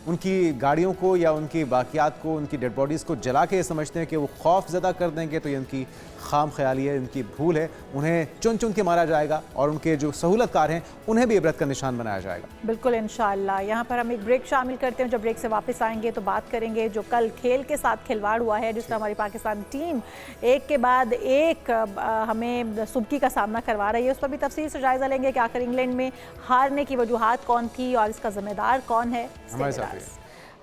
उनकी गाड़ियों को या उनकी बाकियात को, उनकी डेड बॉडीज़ को जला के समझते हैं कि वो खौफ ज़दा कर देंगे, तो ये उनकी खाम ख्याली है, उनकी भूल है। उन्हें चुन चुन के मारा जाएगा और उनके जो सहूलतकार हैं उन्हें भी इबरत का निशान बनाया जाएगा। बिल्कुल, इंशाअल्लाह। यहाँ पर हम एक ब्रेक शामिल करते हैं। जब ब्रेक से वापस आएंगे तो बात करेंगे जो कल खेल के साथ खिलवाड़ हुआ है, जिस तरह हमारी पाकिस्तान टीम एक के बाद एक हमें सुबकी का सामना करवा रही है, उस पर भी तफसील से जायज़ा लेंगे कि आखिर इंग्लैंड में हारने की वजूहात कौन थी और इसका जिम्मेदार कौन है।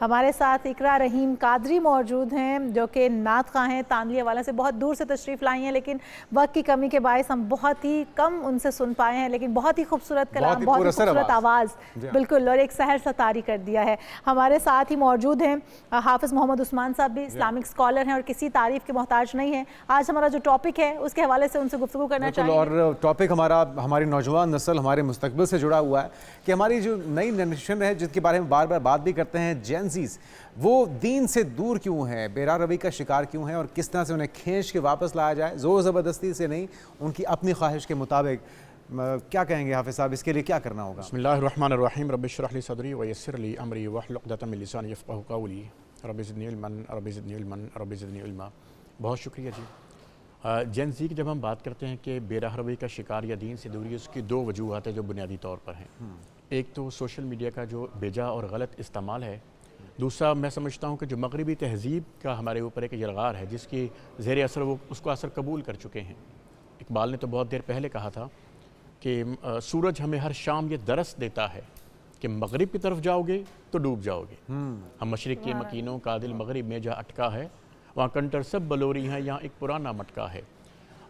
हमारे साथ इकरा रहीम कादरी मौजूद हैं, जो कि नात ख़्वां हैं, तांदलिया वाला से बहुत दूर से तशरीफ़ लाई हैं, लेकिन वक्त की कमी के बायस हम बहुत ही कम उनसे सुन पाए हैं। लेकिन बहुत ही खूबसूरत कलाम, बहुत ही खूबसूरत आवाज़, बिल्कुल, और एक सहर सा तारी कर दिया है। हमारे साथ ही मौजूद हैं हाफिज़ मोहम्मद उस्मान साहब, भी इस्लामिक स्कॉलर हैं और किसी तारीफ़ के मोहताज नहीं है। आज हमारा जो टॉपिक है उसके हवाले से उनसे गुफ्तगू करना चाहिए। और टॉपिक हमारा हमारी नौजवान नस्ल, हमारे मुस्तकबिल से जुड़ा हुआ है कि हमारी जो नई जनरेशन है, जिसके बारे में बार बार बात भी करते हैं, जेनज़ीज़, वो दीन से दूर क्यों है, बेरा रवि का शिकार क्यों है और किस तरह से उन्हें खींच के वापस लाया जाए, ज़ोर ज़बरदस्ती से नहीं, उनकी अपनी ख्वाहिश के मुताबिक। क्या कहेंगे हाफिज़ साहब, इसके लिए क्या करना होगा? बिस्मिल्लाहिर्रहमानिर्रहीम, रब्बि इश्रह ली सदरी व यस्सिर ली अमरी वहलुल उक़दतम मिन लिसानी यफ़क़हू क़ौली, रब्बि ज़िदनी इल्मन, रब्बि ज़िदनी इल्मन, रब्बि ज़िदनी इल्मा। बहुत शुक्रिया जी। जेन ज़ी की जब हम बात करते हैं कि बेराह रवि का शिकार या दीन से दूरी, उसकी 2 वजूहात है जो बुनियादी तौर पर हैं। एक तो सोशल मीडिया का जो बेजा और गलत इस्तेमाल है, दूसरा मैं समझता हूँ कि जो मगरबी तहज़ीब का हमारे ऊपर एक यलगार है, जिसकी ज़ेर असर वो उसको असर कबूल कर चुके हैं। इकबाल ने तो बहुत देर पहले कहा था कि सूरज हमें हर शाम ये दरस देता है कि मगरिब की तरफ जाओगे तो डूब जाओगे। हम मशरिक़ के मकीनों का दिल मगरिब में जहाँ अटका है, वहाँ कंटर सब बलोरी हैं, यहाँ एक पुराना मटका है।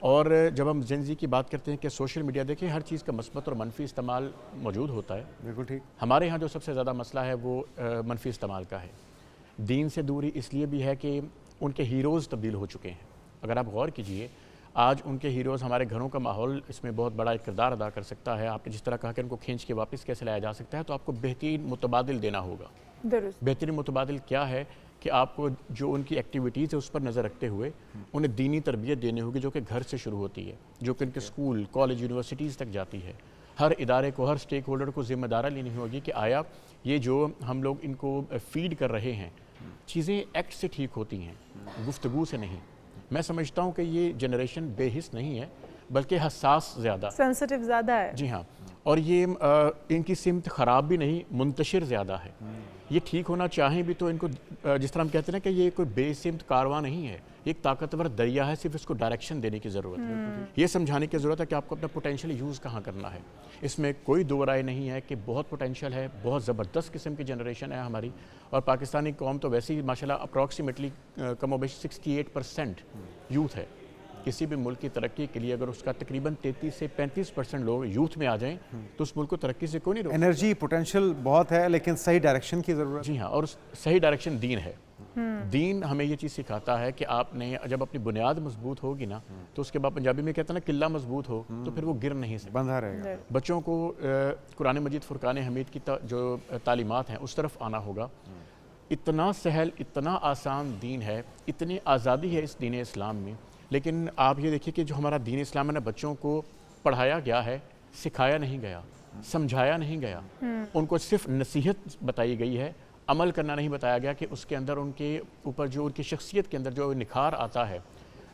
और जब हम जेन-ज़ी की बात करते हैं कि सोशल मीडिया, देखिए हर चीज़ का मस्बत और मनफी इस्तेमाल मौजूद होता है। बिल्कुल ठीक। हमारे यहाँ जो सबसे ज़्यादा मसला है वो मनफी इस्तेमाल का है। दीन से दूरी इसलिए भी है कि उनके हीरोज़ तब्दील हो चुके हैं। अगर आप गौर कीजिए, आज उनके हीरोज़ हमारे घरों का माहौल इसमें बहुत बड़ा एक किरदार अदा कर सकता है। आपने जिस तरह कहा कि उनको खींच के वापस कैसे लाया जा सकता है, तो आपको बेहतरीन मुतबादिल देना होगा। बेहतरीन मुतबादिल क्या है कि आपको जो उनकी एक्टिविटीज़ है उस पर नज़र रखते हुए उन्हें दीनी तरबियत देनी होगी, जो कि घर से शुरू होती है, जो कि उनके स्कूल, कॉलेज, यूनिवर्सिटीज़ तक जाती है। हर इदारे को, हर स्टेक होल्डर को ज़िम्मेदारी लेनी होगी कि आया ये जो हम लोग इनको फीड कर रहे हैं, चीज़ें एक्ट से ठीक होती हैं, गुफ्तगू से नहीं। मैं समझता हूँ कि ये जनरेशन बेहिस नहीं है, बल्कि हसास ज़्यादा, सेंसिटिव ज़्यादा है। जी हाँ, और ये इनकी सिमत ख़राब भी नहीं, मुंतशिर ज़्यादा है। ये ठीक होना चाहें भी तो इनको, जिस तरह हम कहते हैं ना कि ये कोई बेसिमत कारवां नहीं है, एक ताकतवर दरिया है, सिर्फ इसको डायरेक्शन देने की ज़रूरत है। ये समझाने की ज़रूरत है कि आपको अपना पोटेंशियल यूज़ कहाँ करना है। इसमें कोई दो राय नहीं है कि बहुत पोटेंशियल है, बहुत ज़बरदस्त किस्म की जनरेशन है हमारी। और पाकिस्तानी कौम तो वैसे ही माशाल्लाह अप्रॉक्सीमेटली कमोबेश 68% यूथ है। किसी भी मुल्क की तरक्की के लिए अगर उसका तकरीबन 33 से 35% लोग यूथ में आ जाएं, तो उस मुल्क को तरक्की से कोई नहीं रोक। एनर्जी पोटेंशियल बहुत है, लेकिन सही डायरेक्शन की ज़रूरत। जी हाँ, और सही डायरेक्शन दीन है। दीन हमें ये चीज़ सिखाता है कि आपने जब अपनी बुनियाद मजबूत होगी ना, तो उसके बाद पंजाबी में कहते हैं ना, किला मजबूत हो तो फिर वो गिर नहीं सकता, बंधा रहेगा। बच्चों को कुरान मजीद फुरकान हमीद की जो तालीमात हैं उस तरफ आना होगा। इतना सहल, इतना आसान दीन है, इतनी आज़ादी है इस दीन इस्लाम में। लेकिन आप ये देखिए कि जो हमारा दीन इस्लाम है ना, बच्चों को पढ़ाया गया है, सिखाया नहीं गया, समझाया नहीं गया, उनको सिर्फ नसीहत बताई गई है, अमल करना नहीं बताया गया कि उसके अंदर उनके ऊपर जो उनकी शख्सियत के अंदर जो निखार आता है।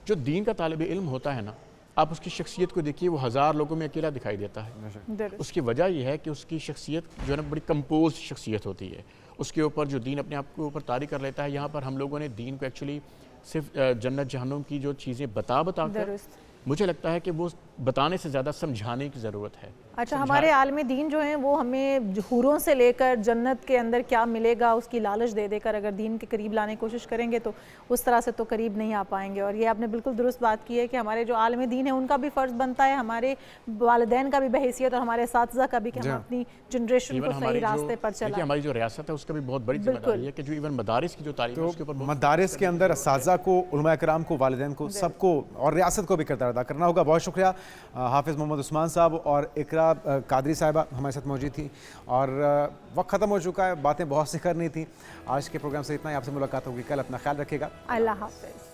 जो दीन का तालिब इल्म होता है ना, आप उसकी शख्सियत को देखिए, वो हज़ार लोगों में अकेला दिखाई देता है। उसकी वजह यह है कि उसकी शख्सियत जो है ना, बड़ी कंपोज शख्सियत होती है। उसके ऊपर जो दीन अपने आप के ऊपर तारी कर लेता है। यहाँ पर हम लोगों ने दीन को एक्चुअली सिर्फ जन्नत जहन्नुम की जो चीज़ें बता कर, मुझे लगता है कि वो बताने से ज़्यादा समझाने की ज़रूरत है। अच्छा, हमारे आलमी दीन जो हैं वो हमें हूरों से लेकर जन्नत के अंदर क्या मिलेगा उसकी लालच दे देकर अगर दीन के करीब लाने की कोशिश करेंगे तो उस तरह से तो करीब नहीं आ पाएंगे। और ये आपने बिल्कुल दुरुस्त बात की है कि हमारे जो आलमी दीन है उनका भी फ़र्ज़ बनता है, हमारे वालिदैन का भी बहैसियत और हमारे साथीज़ा का भी, कि हम अपनी जनरेशन को सही रास्ते पर चलाएं। हमारी जो रियासत है उसका भी बहुत बड़ी जिम्मेदारी है कि जो इवन मदारिस की जो तालीम है उसके ऊपर, मदारिस के अंदर असातिज़ा को, उलमा इकराम को, वालिदैन को, सबको और रियासत को भी किरदार अदा करना होगा। बहुत शुक्रिया हाफिज़ मोहम्मद उस्मान साहब और इकरा कादरी साहिबा हमारे साथ मौजूद थी। और वक्त ख़त्म हो चुका है, बातें बहुत सी करनी थी। आज के प्रोग्राम से इतना ही, आपसे मुलाकात होगी कल। अपना ख्याल रखिएगा। अल्लाह हाफ़िज़।